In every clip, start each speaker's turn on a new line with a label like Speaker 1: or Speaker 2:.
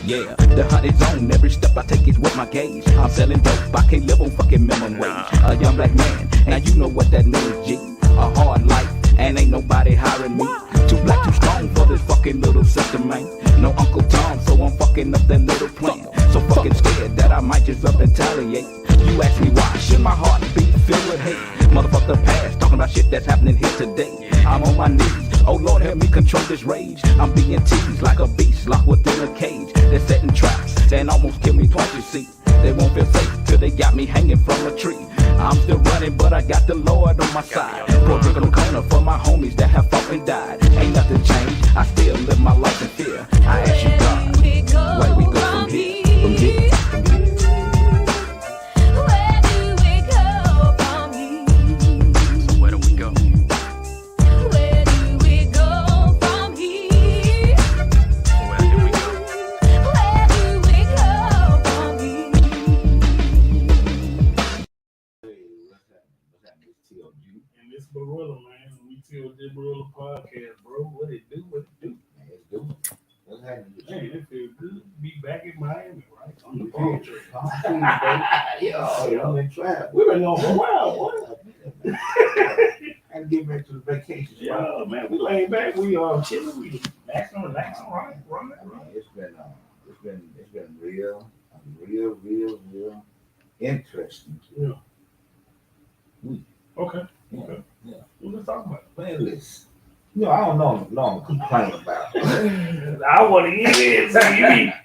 Speaker 1: Yeah, the honey zone, every step I take is with my gauge. I'm selling dope, I can't live on fucking minimum wage. A young black man, now you know what that means, G. A hard life, and ain't nobody hiring me. Too black, too strong for this fucking little system, man. No Uncle Tom, so I'm fucking up that little plan. So fucking scared that I might just up and retaliate. You ask me why, should my heart be filled with hate? Motherfuck the past, talking about shit that's happening here today. I'm on my knees, oh Lord help me control this rage. I'm being teased like a beast, locked within a cage. They're setting traps, and almost killed me twice, you see. They won't feel safe till they got me hanging from a tree. I'm still running, but I got the Lord on my side. Pour drink on the corner for my homies that have fought and died. Ain't nothing changed, I still live my life in fear. I ask you God, where we go from here? From here.
Speaker 2: T.O.G. And this Barilla, man. We T.O.G. Barilla podcast, bro. What it do? What it do?
Speaker 3: Man, it's doing. What's happening?
Speaker 2: Man, it feels good to be back in Miami, right? On the palm tree.
Speaker 3: Yo, I'm in trap.
Speaker 2: We've been on for a while, boy.
Speaker 3: And get back to the vacation.
Speaker 2: Yeah, man. We laid back. We chilling. We relaxing, right?
Speaker 3: It's been real interesting.
Speaker 2: Yeah.
Speaker 3: week.
Speaker 2: Okay.
Speaker 3: Yeah.
Speaker 2: Okay.
Speaker 3: Yeah.
Speaker 2: Well, let's talk about it.
Speaker 3: Man, listen. I don't know complain about it.
Speaker 2: I want to hear it. So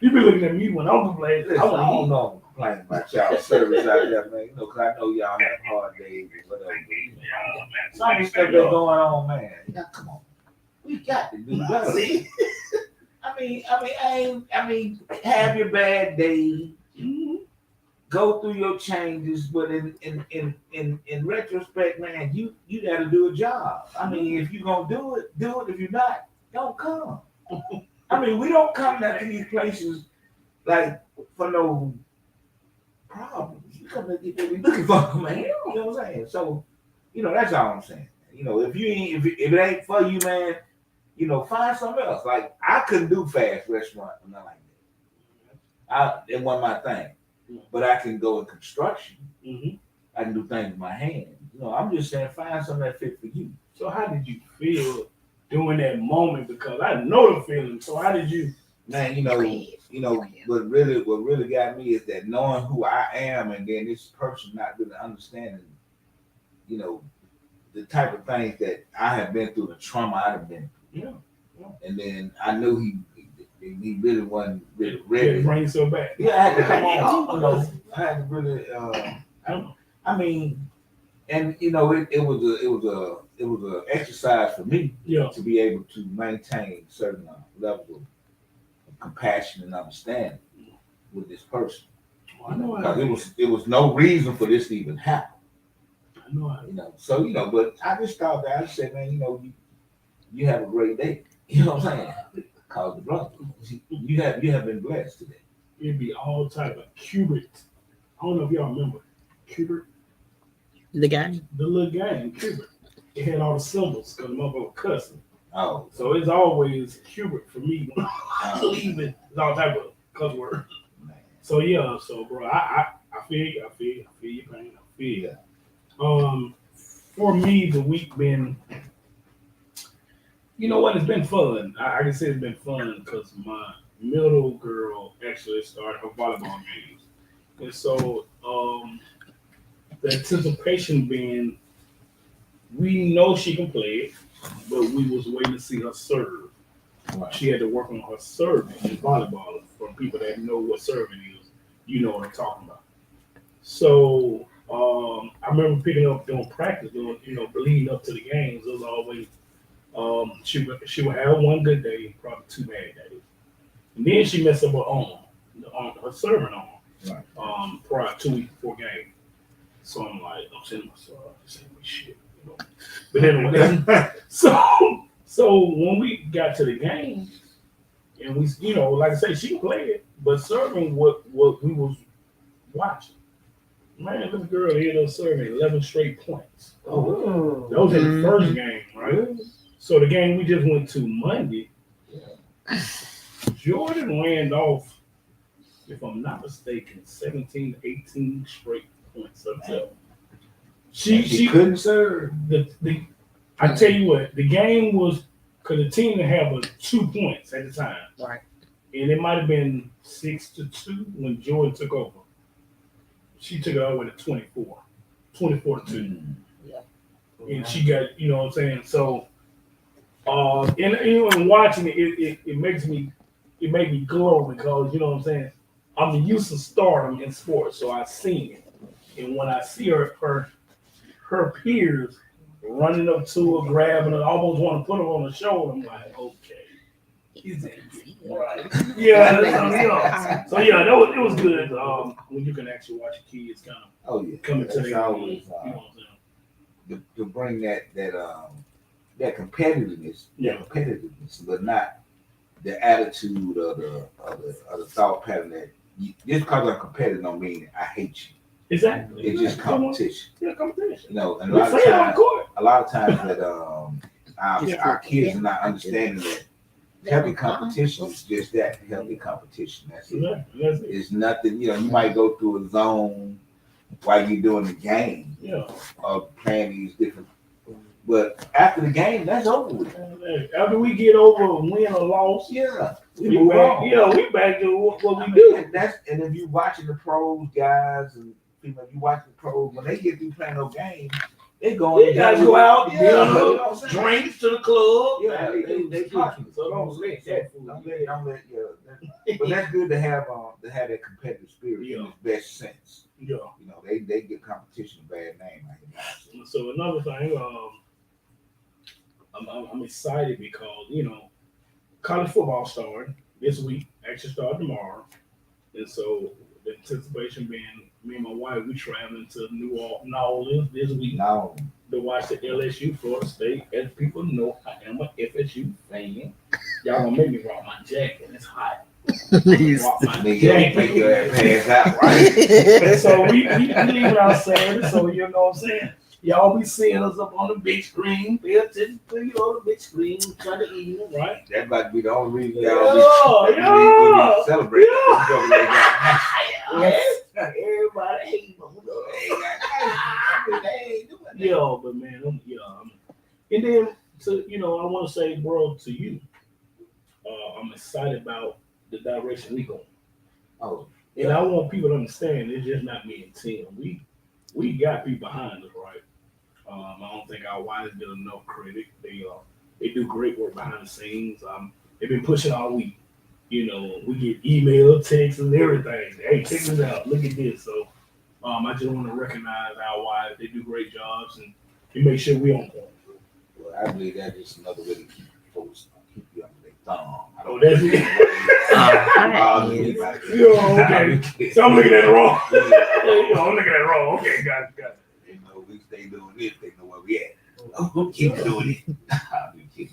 Speaker 2: you be looking at me when I'm complaining.
Speaker 3: Listen, I don't know complain about y'all service out there, man. Cause I know y'all have hard days or whatever. Some of the stuff that's going on, man. Now, come on. We got to do better. I mean, have your bad day.
Speaker 2: Mm-hmm.
Speaker 3: Go through your changes, but in retrospect, man, you got to do a job. I mean, if you're gonna do it. If you're not, don't come. I mean, we don't come to these places like for no problems. You come to get what we looking for, man. You know what I'm saying? So, that's all I'm saying. If it ain't for you, man, find something else. Like I couldn't do fast restaurant or nothing like that. It wasn't my thing. But I can go in construction.
Speaker 2: Mm-hmm.
Speaker 3: I can do things with my hands. I'm just saying, find something that fit for you.
Speaker 2: So how did you feel during that moment? Because I know the feeling. So how did you?
Speaker 3: Man, what really got me is that knowing who I am, and then this person not really understanding, the type of things that I have been through, the trauma I've been through.
Speaker 2: Yeah.
Speaker 3: And then I knew he really wasn't really ready.
Speaker 2: Bring yourself back.
Speaker 3: Yeah, I had to come on. I had to really. I mean, and it was a exercise for me to be able to maintain certain levels of compassion and understanding with this person.
Speaker 2: I know.
Speaker 3: Because it was no reason for this to even happen.
Speaker 2: I know.
Speaker 3: So but I just thought that I said, man, you have a great day. You know what I'm saying? Cause the brother, you have been blessed today.
Speaker 2: It'd be all type of Cubert. I don't know if y'all remember Cubert.
Speaker 4: The game.
Speaker 2: The little game, Cubert. It had all the symbols because the motherfucker cussing.
Speaker 3: Oh.
Speaker 2: So it's always Cubert for me. When I leave it, it's all type of cuss word.
Speaker 3: Man.
Speaker 2: So yeah, bro, I feel your pain. I feel you. For me, the week been. You know what? It's been fun. I can say it's been fun because my middle girl actually started her volleyball games. And so the anticipation being, we know she can play it, but we was waiting to see her serve. Right. She had to work on her serving in volleyball. For people that know what serving is, you know what I'm talking about. So I remember picking up doing practice, leading up to the games. It was always she would have one good day, probably two bad days, and then she messed up her arm, her serving arm, right. Prior 2 weeks before game. So I'm like, I'm saying to myself, this ain't my shit, But anyway, so when we got to the game, and we, like I say, she played it, but serving what we was watching. Man, this girl ended up serving 11 straight points. Oh, that was in the first game, right? So the game we just went to Monday, Jordan ran off if I'm not mistaken, 17, 18 straight points up. She
Speaker 5: couldn't serve.
Speaker 2: I tell you what, the game was because the team didn't have 2 points at the time.
Speaker 4: Right.
Speaker 2: And it might have been 6-2 when Jordan took over. She took it all the way to 24. 24-2.
Speaker 4: Yeah.
Speaker 2: And she got, you know what I'm saying? So and watching it makes me made me glow because you know what I'm saying, I'm used to stardom in sports, so I've seen it. And when I see her peers running up to her, grabbing her, almost want to put her on the shoulder. I'm like, okay. Right. Yeah. So yeah, it was good. When you can actually watch your kids kind of coming to their own. You know what I'm saying?
Speaker 5: To bring that competitiveness, but not the attitude of the thought pattern that just because I'm competitive don't mean I hate you.
Speaker 2: Exactly.
Speaker 5: It's just competition.
Speaker 2: Yeah, competition.
Speaker 5: You know, and a lot of times that our kids are not understanding that healthy competition is just that, healthy competition. That's it. It's nothing, you know, you might go through a zone while you're doing the game of playing these different, but after the game, that's over with.
Speaker 2: After we get over a win or loss, we move on. We back to what we do.
Speaker 5: And if you're watching the pros, guys, and you watch the pros, when they get through playing those games, they
Speaker 2: guys go out, drinks to the club.
Speaker 5: They talking. So don't let that. But that's good to have that competitive spirit in its best sense.
Speaker 2: Yeah.
Speaker 5: You know, they give competition a bad name.
Speaker 2: So another thing, I'm excited because college football started this week. Actually started tomorrow, and so the anticipation being me and my wife, we traveling to New Orleans this week to watch the LSU Florida State. As people know, I am a FSU fan. Y'all gonna make me rock my jacket. It's hot. Rock my jacket.
Speaker 5: Make your pants out, right?
Speaker 2: And so we leaving out Saturday. So you know what I'm saying. Y'all be seeing us up on the big screen. Pay attention to the big screen. Try to eat them, right?
Speaker 5: That might be the only reason y'all be celebrating.
Speaker 2: Everybody hate them. But man, and then I want to say, world to you. I'm excited about the direction we going. And I want people to understand it's just not me and Tim. We got people behind us, right? I don't think our wives get enough credit. They do great work behind the scenes. They've been pushing all week. We get email, texts, and everything. Hey, check this out. Look at this. So I just want to recognize our wives. They do great jobs, and make sure we on point.
Speaker 5: Well, I believe that's just another way to keep folks keep you under their thumb.
Speaker 2: That's it. Okay. So I'm looking at it wrong. I'm looking at it wrong. Okay, got it.
Speaker 5: They know we stay doing this. They know where we at. Keep doing it.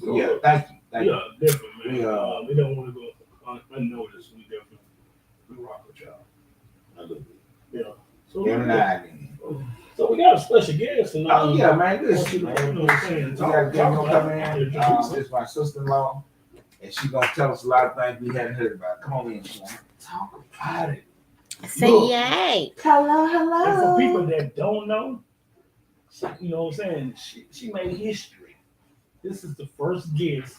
Speaker 5: Yeah, thank you.
Speaker 2: Yeah, definitely, man. We don't want to go unnoticed. We definitely rock with y'all.
Speaker 5: I love it.
Speaker 2: Yeah. So
Speaker 5: So
Speaker 2: we got a special guest tonight.
Speaker 5: Oh yeah, man. Listen, man. We got a guest gonna come in. This is my sister-in-law, and she's gonna tell us a lot of things we hadn't heard about. Come on in, Sean. Talk about it.
Speaker 4: Say yay.
Speaker 6: Hello.
Speaker 2: And for people that don't know, you know what I'm saying? She made history. This is the first guest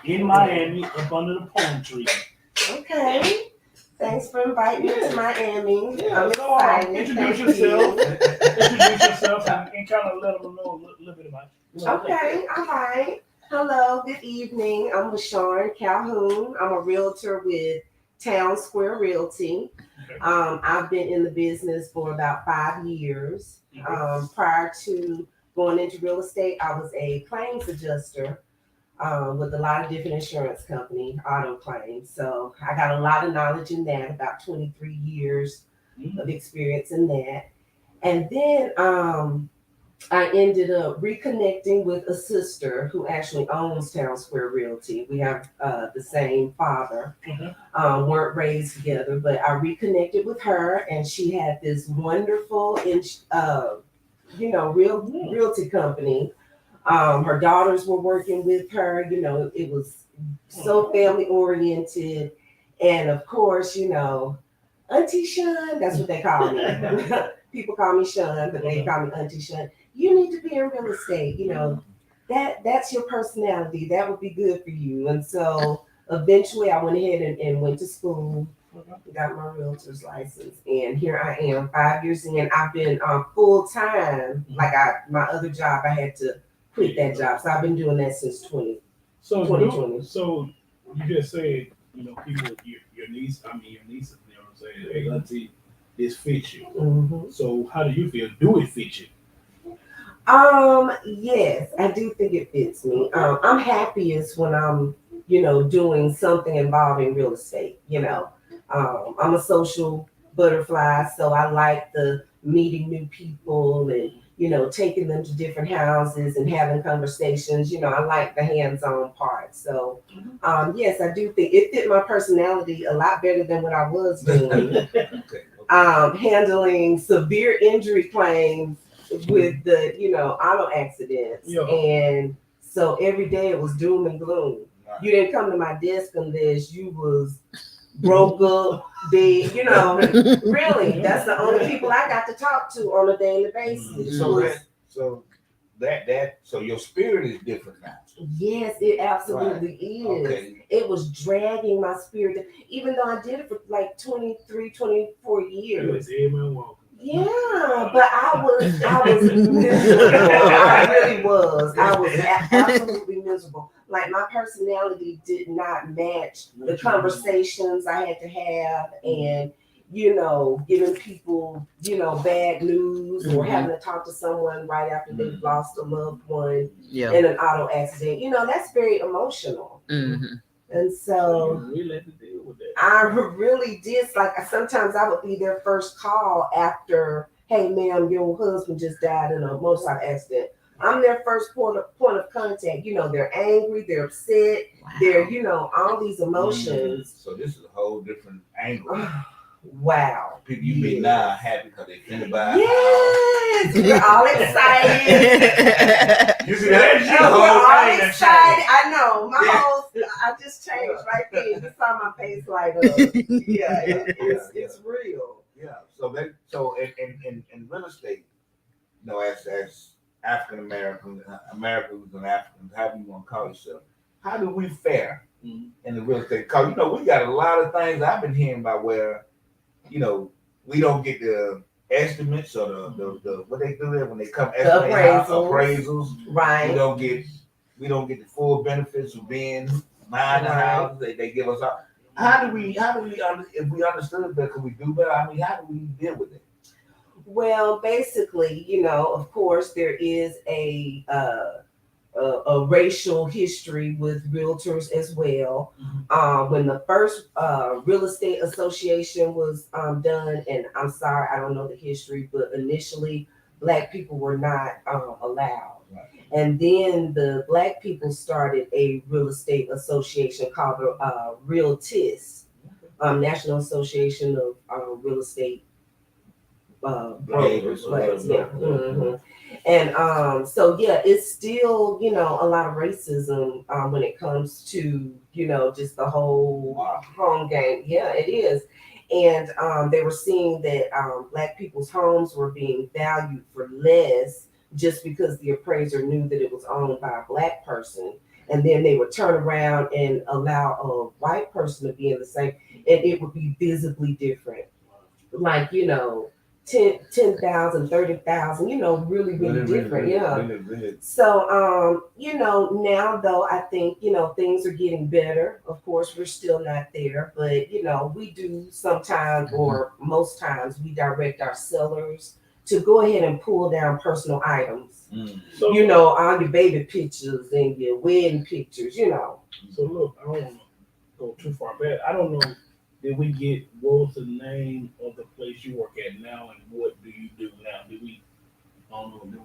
Speaker 2: in Miami up under the palm tree.
Speaker 6: Okay. Thanks for inviting me to Miami.
Speaker 2: Yeah,
Speaker 6: I'm
Speaker 2: so
Speaker 6: excited.
Speaker 2: introduce yourself. Introduce yourself and kind of let them know a little bit about you.
Speaker 6: Okay, all right. Hello, good evening. I'm LaShawn Calhoun. I'm a realtor with Town Square Realty. I've been in the business for about 5 years. Prior to going into real estate, I was a claims adjuster with a lot of different insurance company, auto claims. So I got a lot of knowledge in that, about 23 years of experience in that. And then I ended up reconnecting with a sister who actually owns Town Square Realty. We have the same father, weren't raised together, but I reconnected with her, and she had this wonderful, realty company. Her daughters were working with her. It was so family oriented, And of course, Auntie Shun, that's what they call me. People call me Shun, but they call me Auntie Shun. You need to be in real estate, that's your personality. That would be good for you. And so eventually I went ahead and went to school, got my realtor's license, and here I am 5 years in. I've been full time. Like my other job, I had to quit that job. So I've been doing that since 2020.
Speaker 2: So you just said, people, your niece, your nieces, what I'm saying, hey, auntie, this fits you.
Speaker 6: Mm-hmm.
Speaker 2: So how do you feel? Do it fit you?
Speaker 6: Yes, I do think it fits me. I'm happiest when I'm, doing something involving real estate. I'm a social butterfly, so I like the meeting new people and, taking them to different houses and having conversations. I like the hands-on part. So, yes, I do think it fit my personality a lot better than what I was doing.
Speaker 5: Okay.
Speaker 6: Handling severe injury claims with the auto accidents.
Speaker 2: Yeah.
Speaker 6: And so every day it was doom and gloom.
Speaker 5: Right.
Speaker 6: You didn't come to my desk unless you was broke up, big, really. That's the only people I got to talk to on a daily basis.
Speaker 5: So your spirit is different now.
Speaker 6: Yes, it absolutely is.
Speaker 5: Okay.
Speaker 6: It was dragging my spirit, even though I did it for like 23, 24 years. Yeah, but I was miserable. I really was. I was absolutely miserable. Like my personality did not match the conversations I had to have, and giving people bad news or having to talk to someone right after they've lost a loved one in an auto accident. That's very emotional.
Speaker 4: Mm-hmm.
Speaker 6: And so
Speaker 2: you really had to deal with that.
Speaker 6: I really did. Like sometimes I would be their first call after, hey ma'am, your husband just died in a motorcycle accident. I'm their first point of contact. They're angry, they're upset, they're all these emotions.
Speaker 5: So this is a whole different angle.
Speaker 6: Wow.
Speaker 5: People you meet now are happy because they finna buy.
Speaker 6: Yes, we're all excited.
Speaker 5: You see that?
Speaker 6: We're all excited. I know. I just changed right there. You saw my face light up. Yeah, it's real.
Speaker 5: Yeah. So in real estate, as African Americans, Americans and Africans, however you want to call yourself, how do we fare in the real estate? Because we got a lot of things I've been hearing about where we don't get the estimates or the what they do there when they come estimate appraisals.
Speaker 6: Right.
Speaker 5: We don't get the full benefits of being buying the house. They give us all. How do we if we understood that, could we do better? How do we deal with it?
Speaker 6: Well, basically, of course, there is a racial history with realtors as well. When the first real estate association was done, and I'm sorry, I don't know the history, but initially Black people were not allowed. Right. And then the Black people started a real estate association called the Realtis, National Association of Real Estate brokers. And so it's still a lot of racism when it comes to just the whole home game. Yeah, it is. And they were seeing that Black people's homes were being valued for less just because the appraiser knew that it was owned by a Black person, and then they would turn around and allow a white person to be in the same, and it would be visibly different, like 10,000, 30,000, really different. Really. So, now though, I think, things are getting better. Of course, we're still not there, but, we do sometimes, or most times, we direct our sellers to go ahead and pull down personal items. So, all your baby pictures and your wedding pictures,
Speaker 2: So look, I don't want to go too far back. I don't know. Did we get what was the name of the place you work at now, and what do you do now? Did we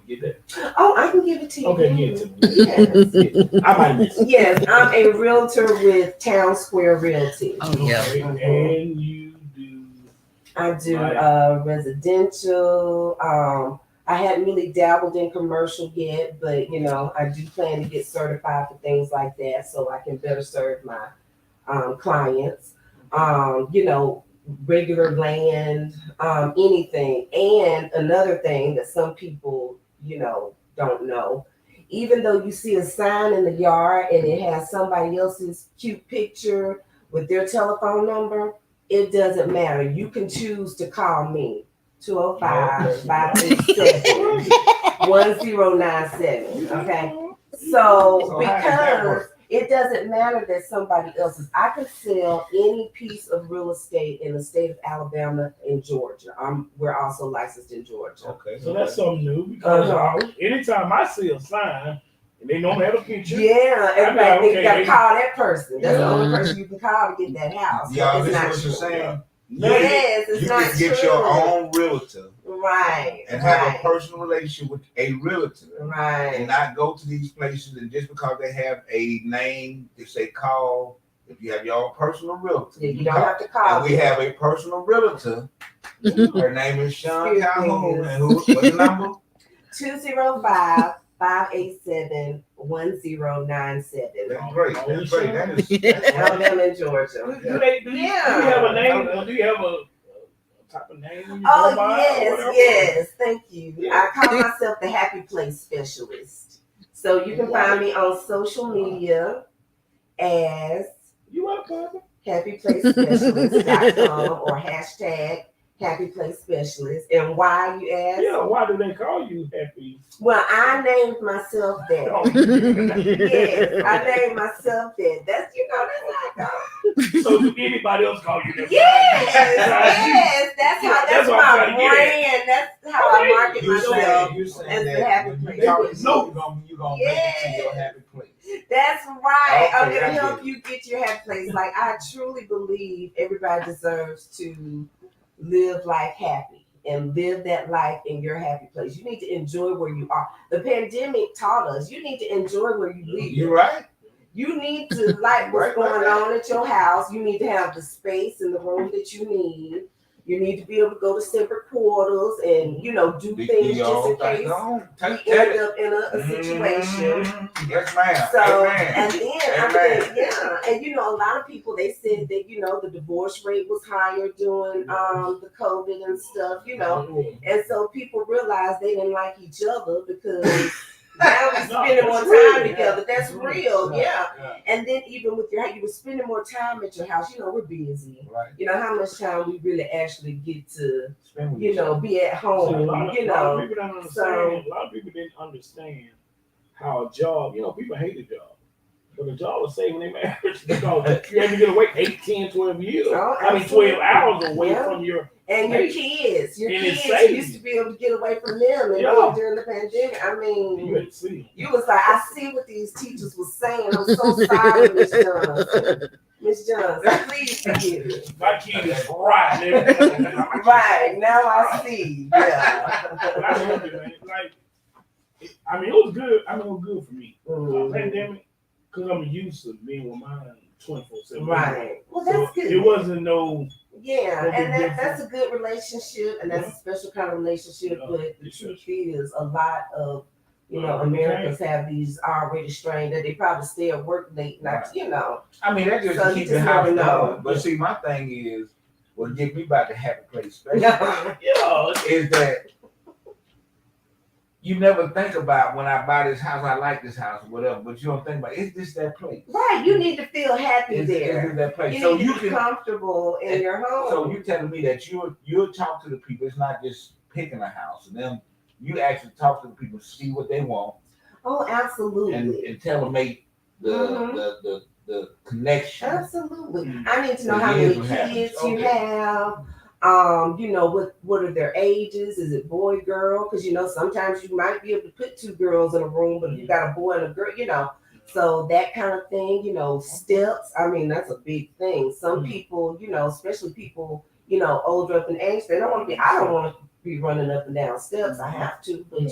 Speaker 2: get that?
Speaker 6: Oh, I can give it to you.
Speaker 2: Okay, give it to me. Yes. I might miss it.
Speaker 6: Yes, I'm a realtor with Town Square Realty.
Speaker 4: Oh, yeah.
Speaker 2: Okay. And you do?
Speaker 6: I do residential. I hadn't really dabbled in commercial yet, but I do plan to get certified for things like that so I can better serve my clients. regular land, anything. And another thing that some people, don't know, even though you see a sign in the yard and it has somebody else's cute picture with their telephone number, it doesn't matter. You can choose to call me 205-587-1097. Okay. So because it doesn't matter that somebody else's, I can sell any piece of real estate in the state of Alabama and Georgia. We're also licensed in Georgia.
Speaker 5: Okay.
Speaker 2: So that's something new because anytime I see a sign and they don't have a picture.
Speaker 6: Yeah, everybody think you gotta call that person. That's the only person you can call to get that house.
Speaker 5: Yeah,
Speaker 6: it's
Speaker 5: that's
Speaker 6: not
Speaker 5: what
Speaker 6: true.
Speaker 5: you're saying.
Speaker 6: Yes, it's
Speaker 5: you
Speaker 6: not
Speaker 5: can get
Speaker 6: true.
Speaker 5: your own realtor.
Speaker 6: Right.
Speaker 5: And have a personal relationship with a realtor.
Speaker 6: Right.
Speaker 5: And not go to these places and just because they have a name, they say call. If you have your own personal realtor,
Speaker 6: you don't have to call.
Speaker 5: And we have a personal realtor. Her name is Sean Calhoun. And what's the number?
Speaker 6: 205-587-1097.
Speaker 5: That's great. That's great. That is
Speaker 6: Alabama and Georgia.
Speaker 2: Do you have a name? Do you have a type of name?
Speaker 6: Yes. Thank you. I call myself the Happy Place Specialist. So you can find me on social media as happyplacespecialist.com or hashtag Happy Place Specialist. And why, you ask?
Speaker 2: Yeah, why do they call you Happy?
Speaker 6: Well, I named myself that. Yes, I named myself that. That's how I go.
Speaker 2: So do anybody else call you that?
Speaker 6: Yes, that's my brand. That's how I market myself.
Speaker 5: You're saying
Speaker 6: as
Speaker 5: that
Speaker 6: the Happy
Speaker 5: when
Speaker 6: Place.
Speaker 5: you're gonna make it to your happy place.
Speaker 6: That's right.
Speaker 5: Okay,
Speaker 6: I'm gonna help you get your happy place. Like, I truly believe everybody deserves to live life happy and live that life in your happy place. You need to enjoy where you are. The pandemic taught us you need to enjoy where you live.
Speaker 5: You're right.
Speaker 6: You need to like what's going on at your house. You need to have the space and the room that you need. You need to be able to go to separate quarters and, do things just in case we end up in a situation.
Speaker 5: Yes, ma'am.
Speaker 6: So,
Speaker 5: Amen.
Speaker 6: and then, and a lot of people, they said that, the divorce rate was higher during the COVID and stuff, and so people realized they didn't like each other because now we're spending more time together. That's real, yeah. And then even with you were spending more time at your house. We're busy.
Speaker 5: Right.
Speaker 6: How much time we really actually get to, be at home.
Speaker 2: So a lot of people don't understand. A lot of people didn't understand how a job. People hate a job. But a job was saving their marriage because you had to get away 8, 10, 12 years. 12 hours away from your
Speaker 6: kids. Your kids used to be able to get away from them during the pandemic. You was like, I see what these teachers were saying. I'm so sorry, Miss Johnson. Miss Johnson, please forgive me.
Speaker 2: My kid is right.
Speaker 6: Right, now I see. Yeah.
Speaker 2: It was good. It was good for me. Pandemic. Because I'm used to being with mine 24/7.
Speaker 6: Right. Well, that's good.
Speaker 2: It wasn't no.
Speaker 6: Yeah, and that's a good relationship, and that's a special kind of relationship. But the truth is, a lot of Americans have these already strained that they probably stay at work late nights.
Speaker 5: That just
Speaker 6: so
Speaker 5: keep the house going. But see, my thing is, what get me about the happy place special is that. You never think about when I buy this house, I like this house or whatever, but you don't think about it's just that place.
Speaker 6: Right. You need to feel happy there.
Speaker 5: It's that place.
Speaker 6: You need to be comfortable in your home.
Speaker 5: So you're telling me that you'll talk to the people. It's not just picking a house. And then you actually talk to the people, see what they want.
Speaker 6: Oh, absolutely.
Speaker 5: And make the connection.
Speaker 6: Absolutely. I need to know how many kids you have. What are their ages? Is it boy, girl? Because sometimes you might be able to put 2 girls in a room, but if you got a boy and a girl, so that kind of thing, steps. That's a big thing. Some people, especially people, older up in age, I don't want to be running up and down steps. I have to, but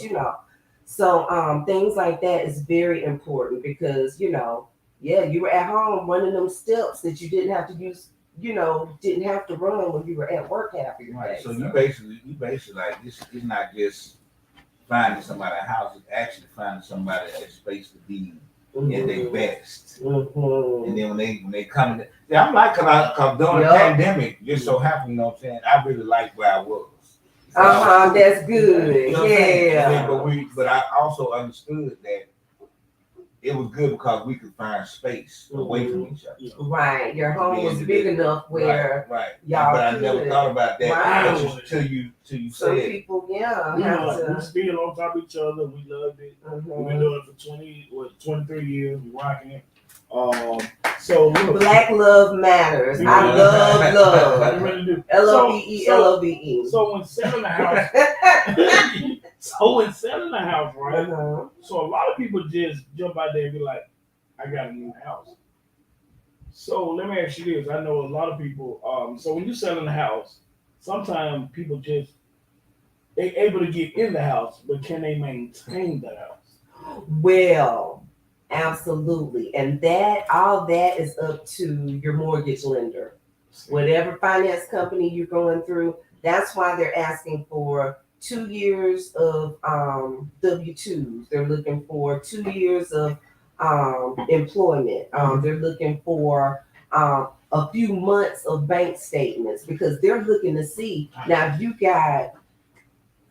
Speaker 6: so things like that is very important because, you were at home running them steps that you didn't have to use. Didn't have to run when you were at work half of your day.
Speaker 5: So you basically like this is not just finding somebody a house, it's actually finding somebody a space to be at their best.
Speaker 6: Mhm.
Speaker 5: And then when they come, yeah, I'm like, cause during the pandemic, just so happened, you know what I'm saying, I really liked where I was.
Speaker 6: That's good.
Speaker 5: You know what I'm saying?
Speaker 6: Yeah.
Speaker 5: But I also understood that it was good because we could find space away from each other.
Speaker 6: Right. Your home was big enough where
Speaker 5: right.
Speaker 6: y'all
Speaker 5: But I never thought about that
Speaker 6: Right.
Speaker 5: till you
Speaker 6: some
Speaker 5: said it.
Speaker 6: people,
Speaker 2: We still on top of each other. We loved it. We've been doing it for 23 years. We rocking it. So look,
Speaker 6: Black love matters. I love.
Speaker 2: I really do.
Speaker 6: LOVE, LOVE.
Speaker 2: So when selling the house, right? So a lot of people just jump out there and be like, I got a new house. So let me ask you this. I know a lot of people, so when you're selling the house, sometimes people just, they able to get in the house, but can they maintain the house?
Speaker 6: Well, absolutely. And all that is up to your mortgage lender. Whatever finance company you're going through, that's why they're asking for 2 years of W-2s. They're looking for 2 years of employment. They're looking for a few months of bank statements because they're looking to see now if you got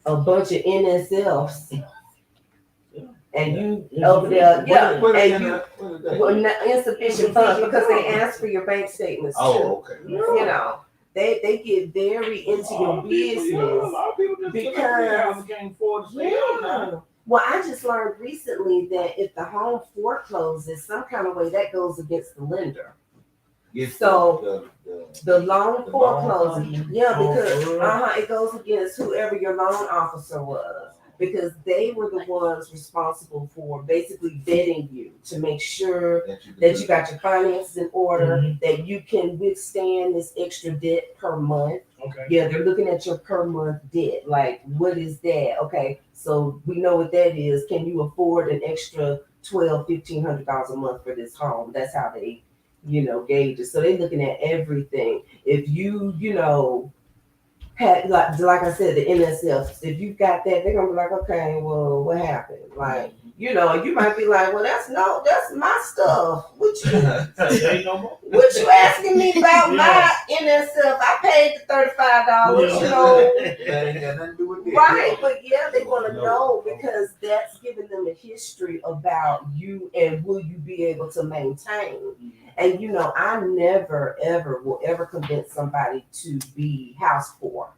Speaker 6: a bunch of NSFs and you over there, insufficient funds because they ask for your bank statements too.
Speaker 5: Oh, okay.
Speaker 6: You know, they get very into your business
Speaker 2: A lot of people just
Speaker 6: because
Speaker 2: can't afford to stay out now.
Speaker 6: Well, I just learned recently that if the home forecloses some kind of way, that goes against the lender. So the loan foreclosing, because it goes against whoever your loan officer was, because they were the ones responsible for basically vetting you to make sure that you got your finances in order, that you can withstand this extra debt per month.
Speaker 2: Okay.
Speaker 6: Yeah, they're looking at your per month debt. Like, what is that? Okay, so we know what that is. Can you afford an extra $1,200-$1,500 a month for this home? That's how they gauges. So they're looking at everything. If you, had like I said, the NSF, if you got that, they're gonna be like, okay, well, what happened? Like, you might be like, well, that's my stuff. What you asking me about my NSF? I paid the $35,
Speaker 5: That ain't got nothing to do with it.
Speaker 6: Right, but they want to know because that's giving them a history about you and will you be able to maintain. And I never ever will ever convince somebody to be house poor,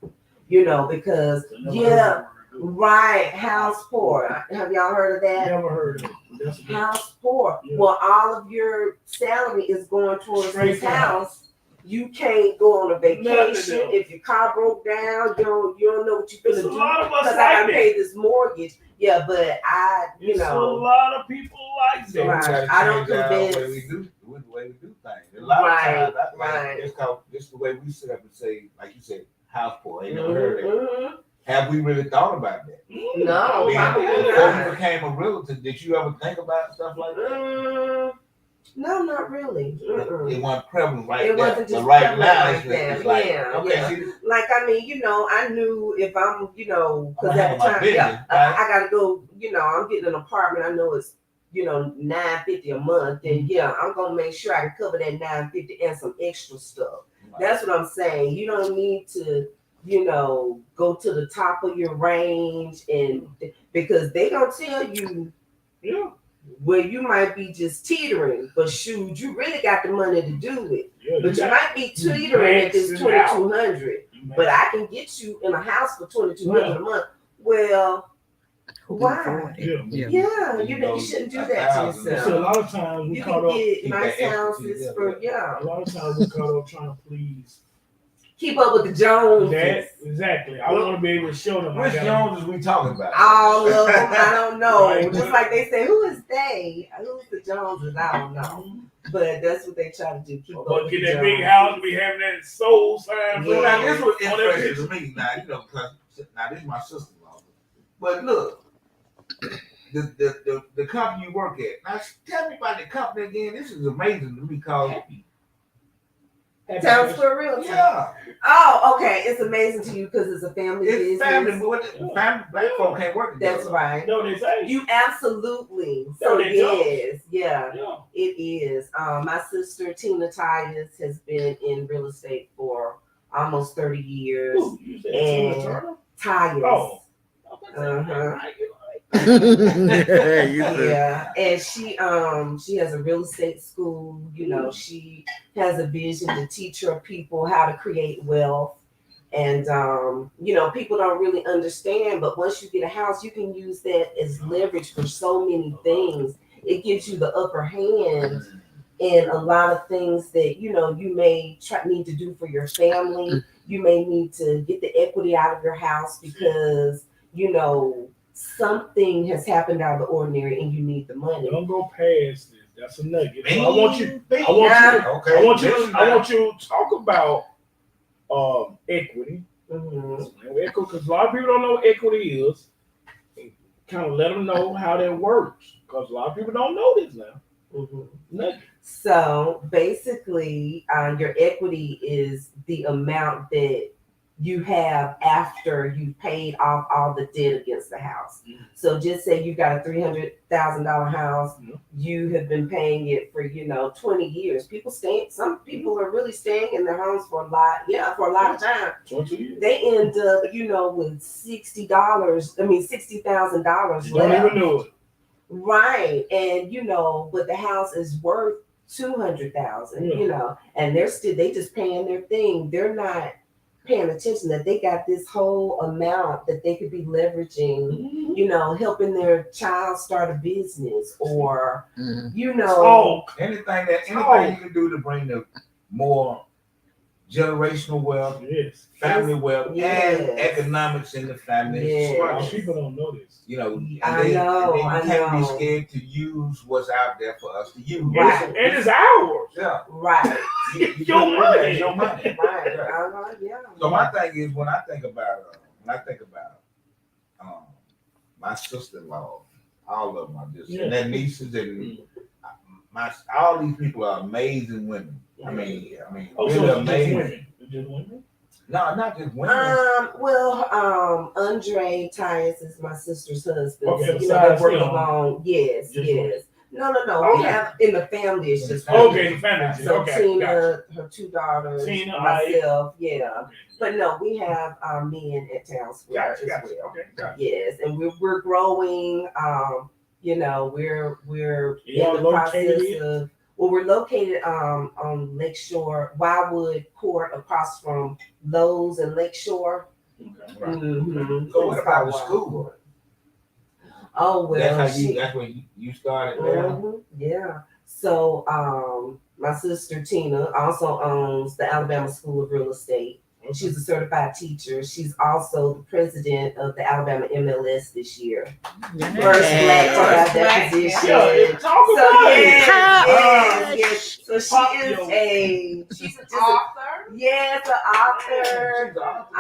Speaker 6: because right, house poor. Have y'all heard of that?
Speaker 2: Never heard of it.
Speaker 6: House poor. Yeah. Well, all of your salary is going towards this house. You can't go on a vacation if your car broke down. You don't know what you're gonna do because I gotta pay this mortgage. Yeah, but
Speaker 2: a lot of people like that.
Speaker 6: Right. I don't convince.
Speaker 5: The way we do things. A lot of times, it's called just the way we sit up and say, like you said, house poor. Ain't never heard of it. Have we really thought about that?
Speaker 6: No.
Speaker 5: Before you became a realtor, did you ever think about stuff like that?
Speaker 6: No, not really.
Speaker 5: It wasn't prevalent
Speaker 6: It wasn't just
Speaker 5: right now,
Speaker 6: like that.
Speaker 5: it's like,
Speaker 6: Like, I knew if I'm, because at the time,
Speaker 5: business,
Speaker 6: I got to go, I'm getting an apartment. I know it's, $950 a month. Then, I'm going to make sure I can cover that $950 and some extra stuff. Right. That's what I'm saying. You don't need to, go to the top of your range and because they going to tell you, where you might be just teetering, but shoot, you really got the money to do it. But you might be teetering at this $2,200. But I can get you in a house for $2,200 a month. Well, why? You shouldn't do that to yourself.
Speaker 2: So a lot of times we caught up.
Speaker 6: Nice houses for
Speaker 2: A lot of times we caught up trying to please.
Speaker 6: Keep up with the Joneses.
Speaker 2: Exactly. I want to be able to show them.
Speaker 5: Which Joneses we talking about?
Speaker 6: All of them. I don't know. Right. Just like they say, who is they? Who's the Joneses? I don't know. But that's what they try to do. Keep up with
Speaker 2: get
Speaker 6: the
Speaker 2: that
Speaker 6: Joneses.
Speaker 2: big house, we having that soul sign.
Speaker 5: Yeah. Now this was interesting to me. Now because this is my sister-in-law. But look, the company you work at. Now tell me about the company again. This is amazing to me because.
Speaker 6: Town Square Realty.
Speaker 5: Yeah,
Speaker 6: Oh, okay. It's amazing to you because it's a family
Speaker 5: it's
Speaker 6: business.
Speaker 5: family, but family, black folk can't work together.
Speaker 6: That's right.
Speaker 2: No, they say.
Speaker 6: You absolutely.
Speaker 2: No,
Speaker 6: So
Speaker 2: they don't.
Speaker 6: yes, yeah,
Speaker 2: Yeah.
Speaker 6: it is. My sister Tina Tyus has been in real estate for almost 30 years.
Speaker 2: Ooh, you said Tina Turner?
Speaker 6: Tyus.
Speaker 2: Oh.
Speaker 6: Uh-huh.
Speaker 4: You
Speaker 6: Yeah, and she has a real estate school. You know, she has a vision to teach her people how to create wealth. And you know, people don't really understand, but once you get a house, you can use that as leverage for so many things. It gives you the upper hand in a lot of things that you know you may need to do for your family. You may need to get the equity out of your house because you know something has happened out of the ordinary and you need the money.
Speaker 2: Don't go past this. That's a nugget. So I
Speaker 5: Okay.
Speaker 2: want you to talk about equity.
Speaker 6: Mm-hmm.
Speaker 2: Because a lot of people don't know what equity is. Kind of let them know how that works. Because a lot of people don't know this now.
Speaker 6: Mm-hmm. So basically, your equity is the amount that you have after you paid off all the debt against the house.
Speaker 2: Mm-hmm.
Speaker 6: So just say you got a $300,000 house,
Speaker 2: Mm-hmm.
Speaker 6: you have been paying it for 20 years. Some people are really staying in their homes for a lot of time.
Speaker 2: 20 years.
Speaker 6: They end up, with $60,000
Speaker 2: You don't
Speaker 6: left.
Speaker 2: even know it.
Speaker 6: Right. And but the house is worth 200,000, and they just paying their thing. They're not paying attention that they got this whole amount that they could be leveraging, helping their child start a business or,
Speaker 5: anything you can do to bring the more generational wealth,
Speaker 2: Yes.
Speaker 5: family wealth,
Speaker 6: Yes.
Speaker 5: and economics in the family.
Speaker 6: Yes.
Speaker 2: A lot of people don't know this.
Speaker 5: And
Speaker 6: I
Speaker 5: then
Speaker 6: know.
Speaker 5: you can't be scared to use what's out there for us to use.
Speaker 6: Right.
Speaker 2: And it's ours.
Speaker 5: Yeah.
Speaker 6: Right.
Speaker 2: Your money.
Speaker 5: It's your money.
Speaker 6: Right.
Speaker 5: Yeah.
Speaker 6: Yeah.
Speaker 5: So my thing is when I think about my sister-in-law, all of them are just and their nieces and all these people are amazing women. I mean, really amazing.
Speaker 2: Just women?
Speaker 5: No, not just women.
Speaker 6: Andre Tyus is my sister's husband.
Speaker 2: Okay,
Speaker 6: So, they
Speaker 2: besides
Speaker 6: work
Speaker 2: him,
Speaker 6: along. Yes,
Speaker 2: just
Speaker 6: yes. No.
Speaker 2: Okay.
Speaker 6: We have in the family. It's just
Speaker 2: Okay, the family.
Speaker 6: So
Speaker 2: Okay,
Speaker 6: Tina,
Speaker 2: gotcha.
Speaker 6: her two daughters,
Speaker 2: Tina,
Speaker 6: myself, yeah.
Speaker 2: Okay.
Speaker 6: But no, we have men at Town Square as well.
Speaker 2: Okay, gotcha.
Speaker 6: Yes, and we're growing. We're
Speaker 2: Y'all
Speaker 6: in the process
Speaker 2: located?
Speaker 6: of. Well, we're located on Lakeshore, Wildwood Court, across from Lowe's and Lakeshore.
Speaker 2: Okay.
Speaker 5: Right.
Speaker 6: Mm-hmm.
Speaker 5: So what about the school?
Speaker 6: Oh well,
Speaker 5: That's when you started there.
Speaker 6: Yeah. So my sister Tina also owns the Alabama School of Real Estate.
Speaker 2: Okay.
Speaker 6: She's a certified teacher. She's also the president of the Alabama MLS this year. First black to have that position.
Speaker 2: Yeah, talk
Speaker 6: So
Speaker 2: about it.
Speaker 6: yes. So she's an author. Yes, an author. A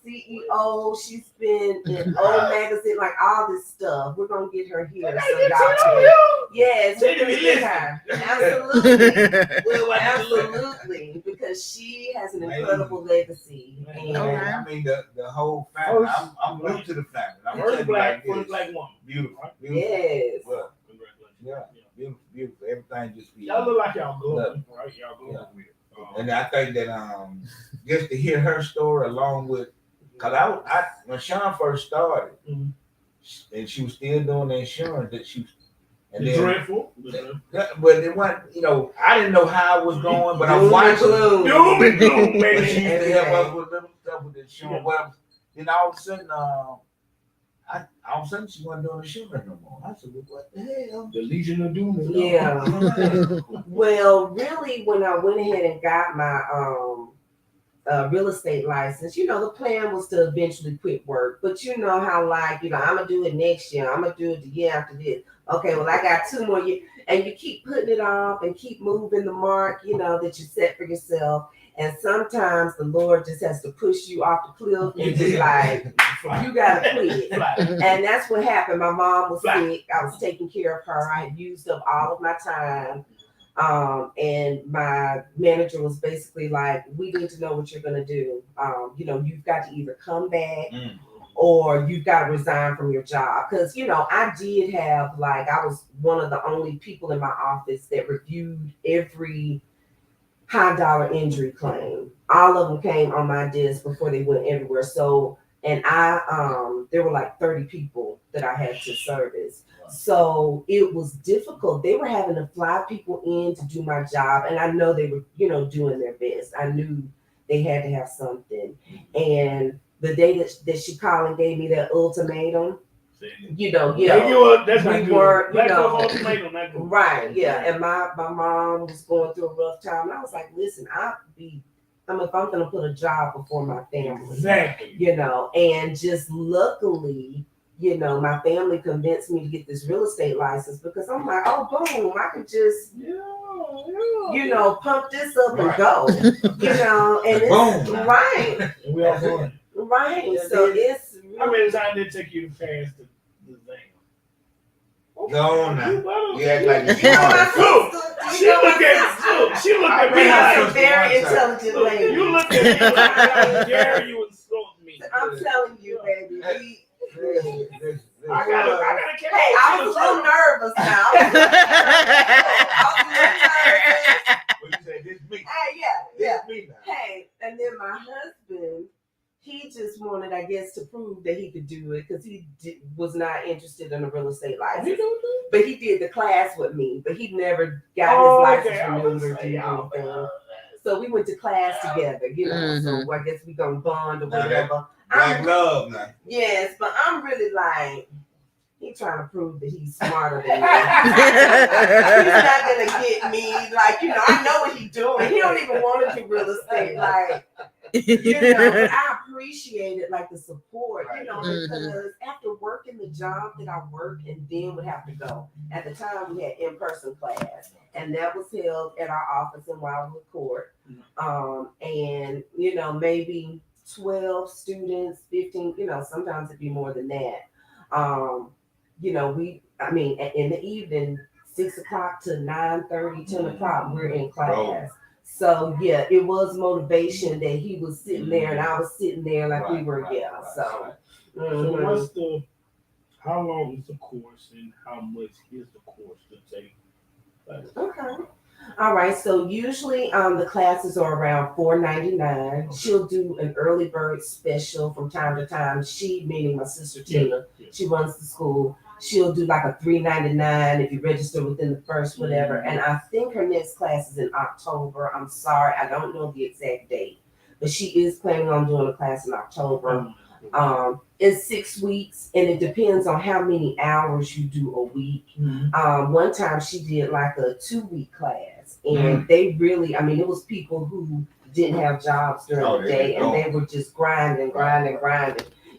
Speaker 6: CEO. She's been in Old Magazine, like all this stuff. We're gonna get her here. So y'all can. Yes, we're gonna get her. Absolutely. Absolutely. Because she has an incredible legacy. And
Speaker 5: I mean the whole family. I'm new to the family. I'm
Speaker 2: First black
Speaker 5: this.
Speaker 2: woman.
Speaker 5: Beautiful.
Speaker 6: yes.
Speaker 5: Well,
Speaker 2: Congratulations.
Speaker 5: yeah. Beautiful. Everything just be.
Speaker 2: Y'all look like y'all glowing, right? Y'all glowing with it.
Speaker 5: And I think that just to hear her story along with, cause I when Sean first started, and she was still doing the insurance that she, and then
Speaker 2: dreadful.
Speaker 5: but it wasn't, I didn't know how it was going, but I'm
Speaker 6: Doom and
Speaker 5: watching.
Speaker 6: gloom.
Speaker 2: Doom and gloom,
Speaker 5: But
Speaker 2: baby.
Speaker 5: she used to help us with little stuff with the insurance. Well, then all of a sudden, all of a sudden she wasn't doing insurance no more. I said, well, what the hell?
Speaker 2: The Legion of Doom.
Speaker 6: Yeah. Well, really, when I went ahead and got my real estate license, the plan was to eventually quit work. But you know how, I'm gonna do it next year. I'm gonna do it the year after this. Okay, well, I got 2 more years, and you keep putting it off and keep moving the mark, that you set for yourself. And sometimes the Lord just has to push you off the cliff and be like, you gotta quit. And that's what happened. My mom was sick. I was taking care of her. I had used up all of my time. And my manager was basically like, we need to know what you're gonna do. You've got to either come back or you've got to resign from your job. Because, I did have, I was one of the only people in my office that reviewed every high dollar injury claim. All of them came on my desk before they went everywhere. So, and there were like 30 people that I had to service. So it was difficult. They were having to fly people in to do my job. And I know they were, doing their best. I knew they had to have something. And the day that she called and gave me that ultimatum, that's not
Speaker 2: we
Speaker 6: good. Were,
Speaker 2: ultimatum, not good.
Speaker 6: Right, yeah. And my mom was going through a rough time. And I was like, listen, if I'm gonna put a job before my family.
Speaker 2: Exactly.
Speaker 6: And just luckily, my family convinced me to get this real estate license because I'm like, oh boom, I could just pump this up and go. And it's
Speaker 5: boom.
Speaker 6: Right.
Speaker 2: And we all doing it.
Speaker 6: Right. So it's
Speaker 2: how many times did it take you to pass the thing?
Speaker 5: No, no. You act like
Speaker 6: She
Speaker 2: looked at me
Speaker 6: like a
Speaker 2: like
Speaker 6: very intelligent lady.
Speaker 2: You looked at me like I dare you insult me.
Speaker 6: I'm telling you, baby.
Speaker 2: I gotta catch
Speaker 6: Hey, I was a little nervous now. I was a little nervous.
Speaker 5: What you say? This me.
Speaker 6: Hey, yeah.
Speaker 5: This me now.
Speaker 6: Hey, and then my husband, he just wanted, I guess, to prove that he could do it because he was not interested in a real estate license. But he did the class with me, but he never got his license renewed or did anything. So we went to class together, So I guess we gonna bond or whatever.
Speaker 5: Black love now.
Speaker 6: Yes, but I'm really like, he trying to prove that he's smarter than me. He's not gonna get me. I know what he's doing. He don't even want to do real estate. But I appreciated the support, because after working the job that I worked and then would have to go. At the time we had in-person class and that was held at our office in Wildwood Court. And maybe 12 students, 15, sometimes it'd be more than that. In the evening, 6 o'clock to 9:30, 10 o'clock, we're in class. So yeah, it was motivation that he was sitting there and I was sitting there we were. So
Speaker 2: how long is the course and how much is the course to take?
Speaker 6: Okay. All right. So usually the classes are around $4.99. Okay. She'll do an early bird special from time to time. She, meaning my sister Tina, she runs the school. She'll do a $3.99 if you register within the first whatever. And I think her next class is in October. I'm sorry, I don't know the exact date, but she is planning on doing a class in October. It's 6 weeks, and it depends on how many hours you do a week. One time she did a 2-week class, and they really, it was people who didn't have jobs during the day, and they were just grinding.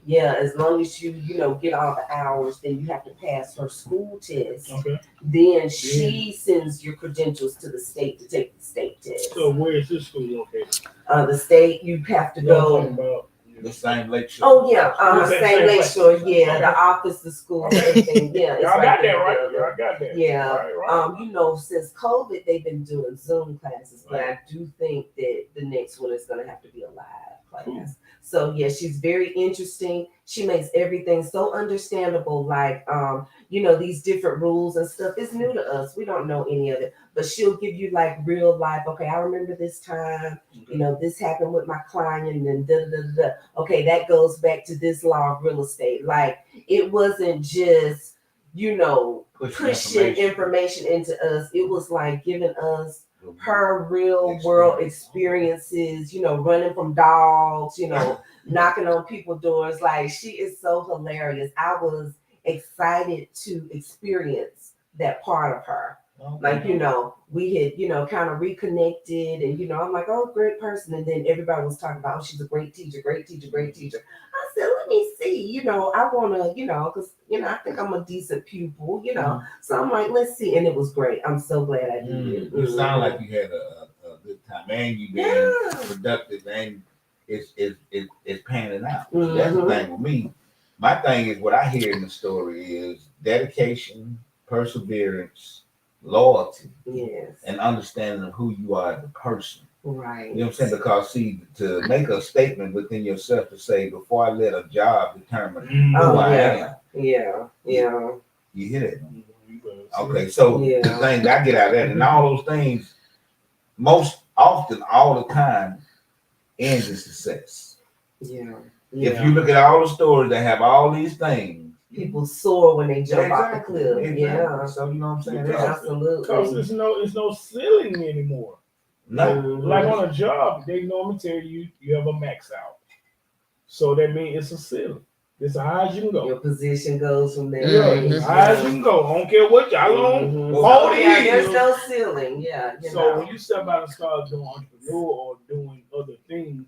Speaker 6: Yeah, as long as you get all the hours, then you have to pass her school test. Okay. Then she sends your credentials to the state to take the state test.
Speaker 2: So where is this school located?
Speaker 6: The state, you have to go.
Speaker 5: The same Lakeshore.
Speaker 6: Oh yeah, same Lakeshore. Yeah, the office, the school, everything. Yeah,
Speaker 2: y'all got that right. Y'all got that.
Speaker 6: Yeah.
Speaker 2: Right.
Speaker 6: Since COVID, they've been doing Zoom classes, but I do think that the next one is going to have to be a live class. Cool. So yeah, she's very interesting. She makes everything so understandable. These different rules and stuff. It's new to us. We don't know any of it, but she'll give you real life. Okay, I remember this time. This happened with my client, and then Okay, that goes back to this law of real estate. It wasn't just pushing information into us. It was giving us her real world experiences, running from dogs, knocking on people's doors. She is so hilarious. I was excited to experience that part of her. We had, kind of reconnected and, I'm like, oh, great person. And then everybody was talking about, oh, she's a great teacher. I said, let me see, I want to, because, I think I'm a decent pupil, So I'm like, let's see. And it was great. I'm so glad I did it.
Speaker 5: You sound like you had a good time and you been productive and it's panning out. So that's the thing with me. My thing is what I hear in the story is dedication, perseverance, loyalty,
Speaker 6: Yes.
Speaker 5: and understanding of who you are as a person.
Speaker 6: Right.
Speaker 5: You know what I'm saying? Because see, to make a statement within yourself to say, before I let a job determine who I am.
Speaker 6: Yeah.
Speaker 5: You hear that?
Speaker 2: Mm-hmm.
Speaker 5: Okay, so the thing I get out of that, and all those things, most often, all the time, ends in success.
Speaker 6: Yeah.
Speaker 5: If you look at all the stories that have all these things,
Speaker 6: people soar when they jump off the cliff.
Speaker 5: Exactly.
Speaker 6: Yeah.
Speaker 5: So you know what I'm saying?
Speaker 6: Absolutely.
Speaker 2: Because there's no ceiling anymore.
Speaker 5: No.
Speaker 2: Like on a job, they normally tell you have a max out. So that means it's a ceiling. It's as high as you can go.
Speaker 6: Your position goes from there.
Speaker 2: Yeah, as high as you can go. I don't care what how long.
Speaker 6: Oh, yeah, there's no ceiling. Yeah.
Speaker 2: So when you step out and start doing entrepreneur or doing other things,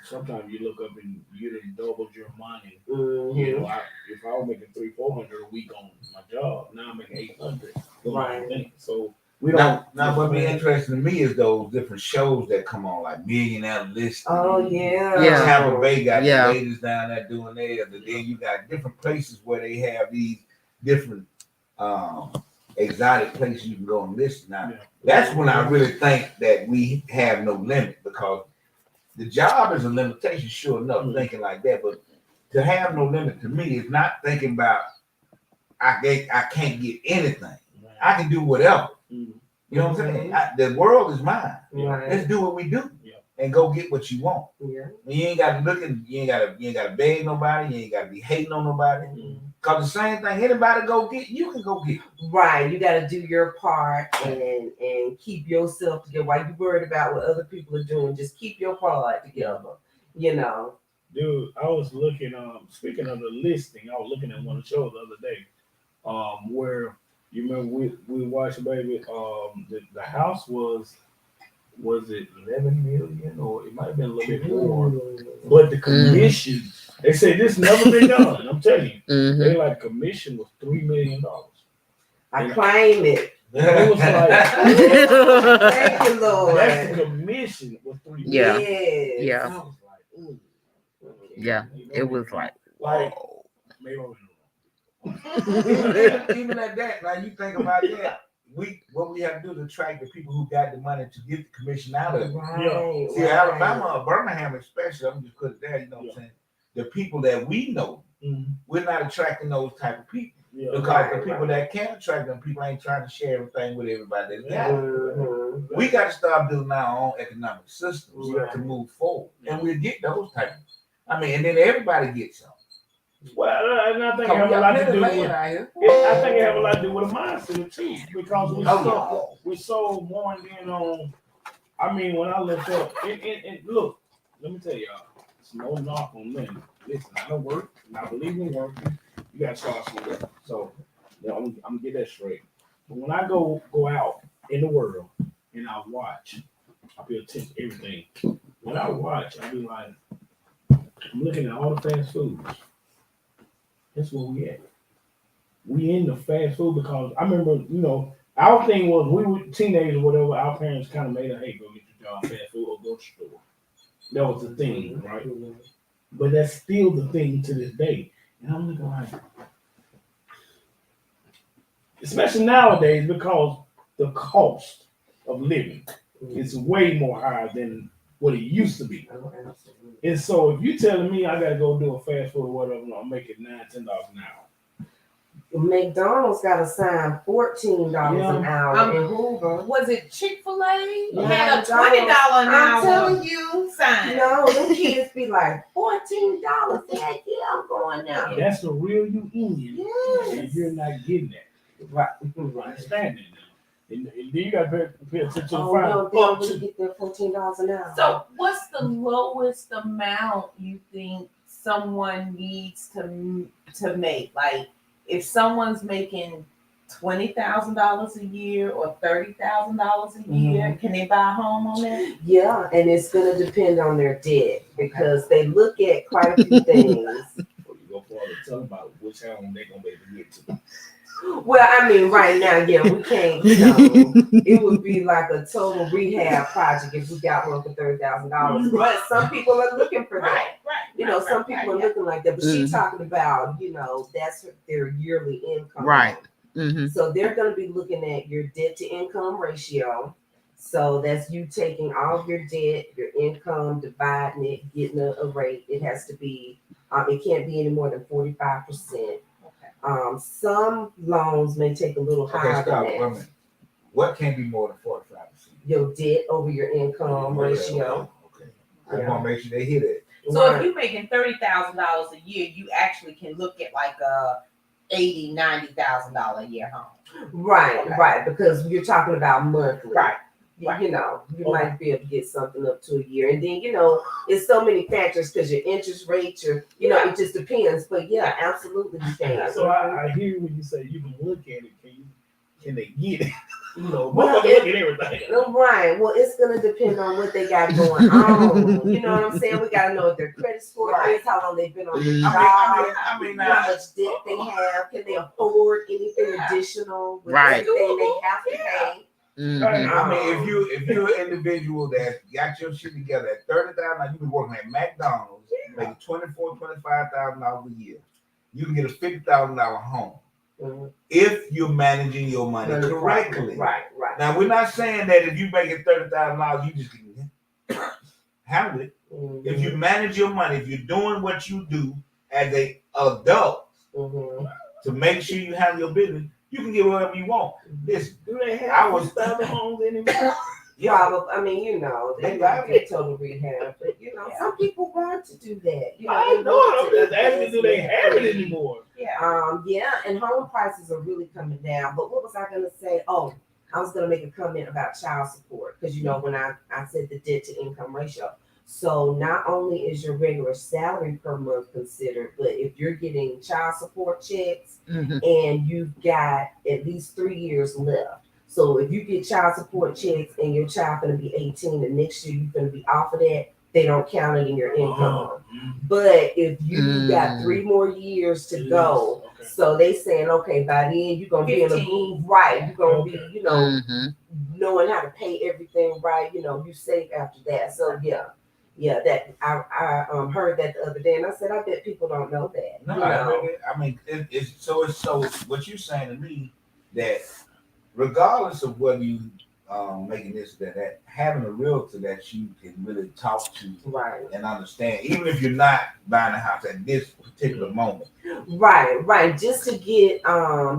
Speaker 2: sometimes you look up and you done doubled your money. You know, if I was making $300-400 a week on my job, now I'm making $800.
Speaker 6: Right.
Speaker 2: So we don't.
Speaker 5: Now, what be interesting to me is those different shows that come on, like Millionaire Listing.
Speaker 6: Oh yeah.
Speaker 5: Tampa Bay got the ladies down there doing theirs, and then you got different places where they have these different exotic places you can go and list. Now, that's when I really think that we have no limit, because the job is a limitation, sure enough, thinking like that. But to have no limit to me is not thinking about I can't get anything. I can do whatever. You know what I'm saying? The world is mine. Let's do what we do and go get what you want. You ain't got to look at. You ain't got to beg nobody. You ain't got to be hating on nobody. Cause the same thing anybody go get, you can go get.
Speaker 6: Right. You got to do your part and keep yourself together. While you worried about what other people are doing, just keep your part together. You know.
Speaker 2: Dude, I was looking. Speaking of the listing, I was looking at one of the shows the other day. Where you remember we watched, baby. The house was it 11 million, or it might have been a little bit more. But the commission, they say this never been done. I'm telling you, they like commission was $3 million.
Speaker 6: I claim it.
Speaker 2: It was like,
Speaker 6: thank you, Lord.
Speaker 2: That's the commission was $3 million.
Speaker 4: Yeah.
Speaker 2: I was like, okay.
Speaker 4: Yeah. It was like
Speaker 2: maybe I was
Speaker 5: even at that, like you think about that, what we have to do to attract the people who got the money to get the commission out of it.
Speaker 6: Right.
Speaker 5: See, Alabama or Birmingham especially, I'm just put it there, you know what I'm saying? The people that we know, we're not attracting those type of people. Because the people that can attract them, people ain't trying to share everything with everybody that's got it. We got to start building our own economic systems to move forward. And we'll get those type of, and then everybody gets some.
Speaker 2: Well, and I think it have a lot to do with. I think it have a lot to do with a mindset too, because we so worn in on. When I looked up, and look, let me tell y'all, it's no knock on men. Listen, I don't work, and I believe in working. You gotta start somewhere. So, I'm gonna get that straight. But when I go out in the world and I watch, I pay attention to everything. When I watch, I be like, I'm looking at all the fast foods. That's where we at. We in the fast food because I remember, our thing was we were teenagers or whatever. Our parents kind of made a, hey, go get your job fast food or grocery store. That was the thing, right? But that's still the thing to this day. And I'm looking like, especially nowadays, because the cost of living is way more higher than what it used to be. And so if you telling me I gotta go do a fast food or whatever, I'll make it $9-10 an hour.
Speaker 6: McDonald's got a sign $14 an hour in Hoover.
Speaker 7: Was it Chick-fil-A?
Speaker 6: Yeah,
Speaker 7: Had a $20 an hour.
Speaker 6: I'm telling you,
Speaker 7: sign.
Speaker 6: No, them kids be like $14. Heck yeah, I'm going now.
Speaker 2: That's the real you in.
Speaker 6: Yes.
Speaker 2: And you're not getting that. Right. Understand that now. And then you got to pay attention to the
Speaker 6: Oh, no, they don't really get their $14 an hour.
Speaker 7: So what's the lowest amount you think someone needs to make? Like if someone's making $20,000 a year or $30,000 a year, can they buy a home on that?
Speaker 6: Yeah, and it's going to depend on their debt because they look at quite a few things.
Speaker 2: Before you go forward, tell them about which home they're going to be able to get to.
Speaker 6: Well, right now, we can't, it would be like a total rehab project if we got one for $30,000. But some people are looking for that. Some people are looking like that. But she's talking about, that's their yearly income.
Speaker 4: Right. Mm-hmm.
Speaker 6: So they're going to be looking at your debt to income ratio. So that's you taking all of your debt, your income, dividing it, getting a rate. It has to be, it can't be any more than 45%. Some loans may take a little higher
Speaker 5: Okay, stop.
Speaker 6: than
Speaker 5: Wait a
Speaker 6: that.
Speaker 5: minute. What can be more than 45%?
Speaker 6: Your debt over your income ratio.
Speaker 5: Okay. I just want to make sure they hit it.
Speaker 7: So if you're making $30,000 a year, you actually can look at like a $80,000-$90,000 a year home.
Speaker 6: Right,
Speaker 7: Okay.
Speaker 6: right, because you're talking about monthly.
Speaker 7: Right.
Speaker 6: You know, you
Speaker 2: Okay.
Speaker 6: might be able to get something up to a year. And then, you know, it's so many factors because your interest rate, you know, it just depends. But yeah, absolutely you can.
Speaker 2: So I hear when you say you can look at it. Can they get it? You know,
Speaker 6: Well,
Speaker 2: motherfuckers look at everything.
Speaker 6: Right. Well, it's gonna depend on what they got going on. You know what I'm saying? We gotta know what their credit score is, how long they've been on the job,
Speaker 5: I mean,
Speaker 6: how much debt they have, can they afford anything additional with
Speaker 4: Right.
Speaker 6: everything they have to pay.
Speaker 4: Mm-hmm.
Speaker 5: I mean, if you're an individual that got your shit together at 30,000, like you've been working at McDonald's, making $25,000 a year, you can get a $50,000 home if you're managing your money correctly.
Speaker 6: Right.
Speaker 5: Now we're not saying that if you make it $30,000, you just can handle it. If you manage your money, if you're doing what you do as an adult to make sure you handle your business, you can get whatever you want. Listen,
Speaker 2: Do they have $50,000 homes anymore?
Speaker 6: Probably, I mean, you know, they might get total rehab, but you know, some people want to do that. You know,
Speaker 2: I
Speaker 6: they
Speaker 2: know.
Speaker 6: want
Speaker 2: I'm
Speaker 6: to
Speaker 2: just asking, do they have it
Speaker 6: invest.
Speaker 2: anymore?
Speaker 6: Yeah, and home prices are really coming down. But what was I gonna say? Oh, I was gonna make a comment about child support because you know when I said the debt to income ratio. So not only is your regular salary per month considered, but if you're getting child support checks and you've got at least 3 years left. So if you get child support checks and your child gonna be 18 and next year you're gonna be off of that, they don't count it in your income. But if you got 3 more years to go, so they saying, okay, by then you're gonna be in a groove, right? You're gonna be, you know, knowing how to pay everything right. You know, you save after that. So yeah, that I heard that the other day, and I said, I bet people don't know that.
Speaker 5: No,
Speaker 6: you know?
Speaker 5: I mean, it's so what you're saying to me that regardless of whether you making this or that, having a realtor that you can really talk to and understand, even if you're not buying a house at this particular moment.
Speaker 6: Right. Just to get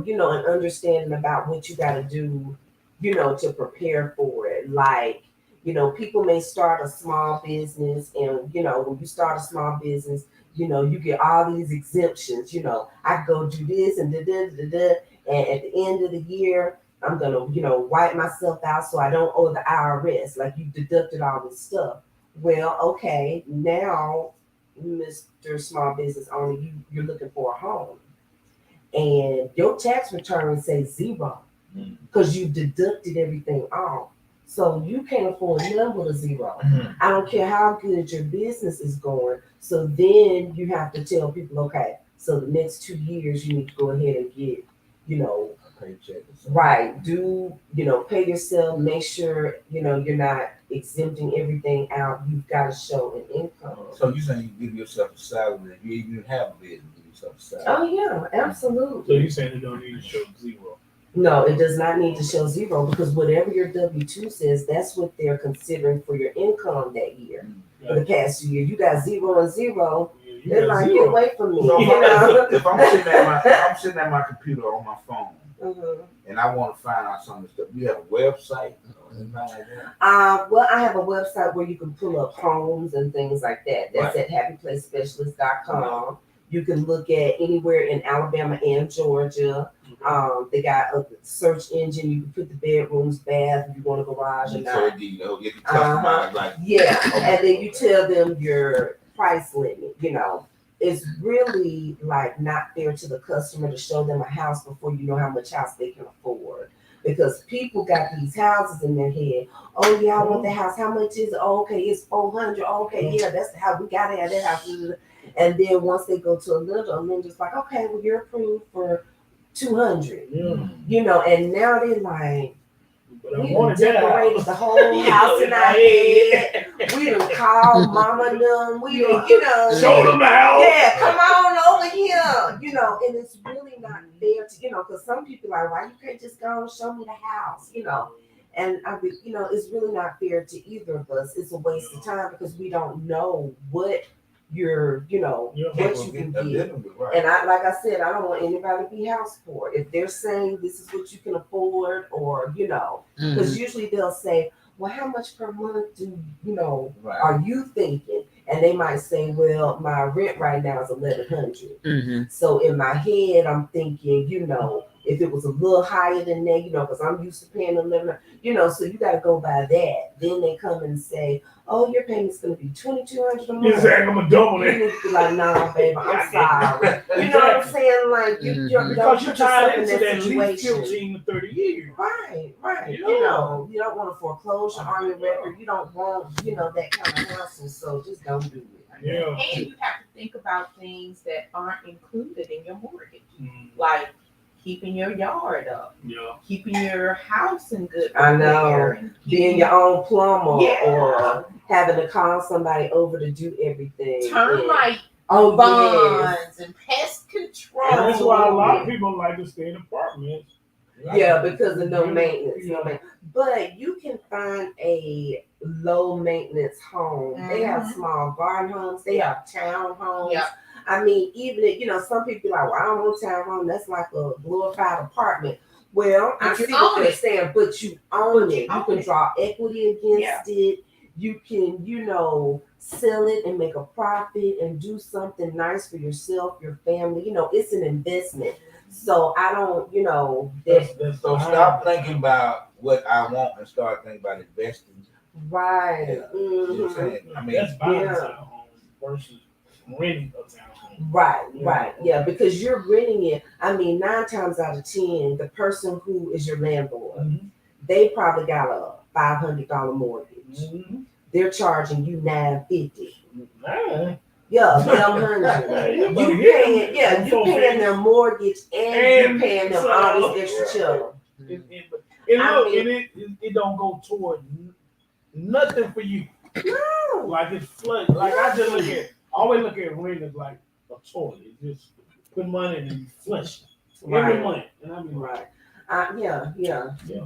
Speaker 6: you know, an understanding about what you gotta do, you know, to prepare for it. Like, you know, people may start a small business, and you know, when you start a small business, you know, you get all these exemptions. You know, I go do this and and at the end of the year, I'm gonna, you know, wipe myself out so I don't owe the IRS. Like you deducted all this stuff. Well, okay, now, Mr. Small Business Owner, you're looking for a home, and your tax return says 0 because you deducted everything off. So you can't afford nothing but a 0. I don't care how good your business is going. So then you have to tell people, okay, so the next 2 years you need to go ahead and get, you know,
Speaker 5: Paycheck.
Speaker 6: right. Do, you know, pay yourself, make sure, you know, you're not exempting everything out. You've got to show an income.
Speaker 5: So you're saying you give yourself a salary, if you even have a business, give yourself a salary.
Speaker 6: Oh yeah,
Speaker 2: So
Speaker 6: absolutely.
Speaker 2: you're saying you don't need to show 0?
Speaker 6: No, it does not need to show 0 because whatever your W-2 says, that's what they're considering for your income that year. For the past year, you got 0 and 0. They're like, get away from me.
Speaker 5: So
Speaker 6: You know?
Speaker 5: if I'm sitting at my computer on my phone and I want to find out some of the stuff, you have a website or anything like that?
Speaker 6: Well, I have a website where you can pull up homes and things like that. That's at happyplacespecialist.com. You can look at anywhere in Alabama and Georgia. They got a search engine. You can put the bedrooms, bath, if you want a garage or not.
Speaker 5: You know, you can customize like
Speaker 6: And then you tell them your price limit. You know, it's really like not fair to the customer to show them a house before you know how much house they can afford. Because people got these houses in their head. Oh yeah, I want the house. How much is it? Oh, okay, it's $400. Okay, yeah, that's the house. We gotta have that house. And then once they go to a lender's like, okay, well you're approved for $200. You know, and now they're like, we done decorated the whole house in our head. We done call mama and them. We,
Speaker 2: Show them the house.
Speaker 6: Yeah, come on over here. And it's really not fair to, because some people are like, why you can't just go and show me the house, And it's really not fair to either of us. It's a waste of time because we don't know what you're, what you can get.
Speaker 5: Right.
Speaker 6: And like I said, I don't want anybody to be house poor. If they're saying this is what you can afford, or because usually they'll say, well, how much per month are you thinking? And they might say, well, my rent right now is $1,100. So in my head, I'm thinking, if it was a little higher than that, because I'm used to paying $1,100, so you got to go by that. Then they come and say, oh, your payment's going to be $2,200 a month.
Speaker 2: Exactly, I'm gonna double it.
Speaker 6: You need to be like, nah, baby, I'm sorry. You know what I'm saying? Like, you don't
Speaker 2: Because
Speaker 6: put
Speaker 2: you're
Speaker 6: yourself
Speaker 2: tied
Speaker 6: in
Speaker 2: into
Speaker 6: that
Speaker 2: that at least
Speaker 6: situation.
Speaker 2: 15 to 30 years.
Speaker 6: Right.
Speaker 2: Yeah.
Speaker 6: You don't want to foreclose on your record. You don't want, that kind of hassle. So just don't do it.
Speaker 2: Yeah.
Speaker 7: And you have to think about things that aren't included in your mortgage,
Speaker 2: Mm,
Speaker 7: like keeping your yard up,
Speaker 2: yeah.
Speaker 7: keeping your house in good
Speaker 6: I know.
Speaker 7: repair, and
Speaker 6: Being your own plumber
Speaker 7: Yeah.
Speaker 6: or having to call somebody over to do everything.
Speaker 7: termite
Speaker 6: Oh,
Speaker 7: bonds and pest control.
Speaker 2: And that's why a lot of people like to stay in apartments.
Speaker 6: Yeah, because of no maintenance.
Speaker 2: Yeah.
Speaker 6: But you can find a low maintenance home. They have small garden homes. They have town homes.
Speaker 7: Yeah.
Speaker 6: I mean, even if, some people are like, well, I don't want a town home. That's like a glorified apartment. Well, I
Speaker 7: But you
Speaker 6: see what
Speaker 7: own
Speaker 6: they're
Speaker 7: it.
Speaker 6: saying, but you own it. You
Speaker 7: own
Speaker 6: can
Speaker 7: it.
Speaker 6: draw equity against it. You can, sell it and make a profit and do something nice for yourself, your family. It's an investment. So I don't,
Speaker 2: That's
Speaker 5: So stop thinking about what I want and start thinking about investing.
Speaker 6: right.
Speaker 5: Yeah. You know what I'm saying? I mean,
Speaker 2: that's buying
Speaker 6: yeah.
Speaker 2: a town home versus renting a town home.
Speaker 6: Right. Yeah, because you're renting it. I mean, 9 times out of 10, the person who is your landlord,
Speaker 2: Mm-hmm.
Speaker 6: they probably got a $500 mortgage.
Speaker 2: Mm-hmm.
Speaker 6: They're charging you $950.
Speaker 2: Nah.
Speaker 6: Yeah, $1,100.
Speaker 2: You
Speaker 6: You paying their mortgage and you paying them all this extra cheddar.
Speaker 2: It don't go toward nothing for you.
Speaker 6: No.
Speaker 2: Like it's flood. Like I always look at rent as like a toilet. You just put money in and you flush it every month. And I mean,
Speaker 6: Right. Yeah.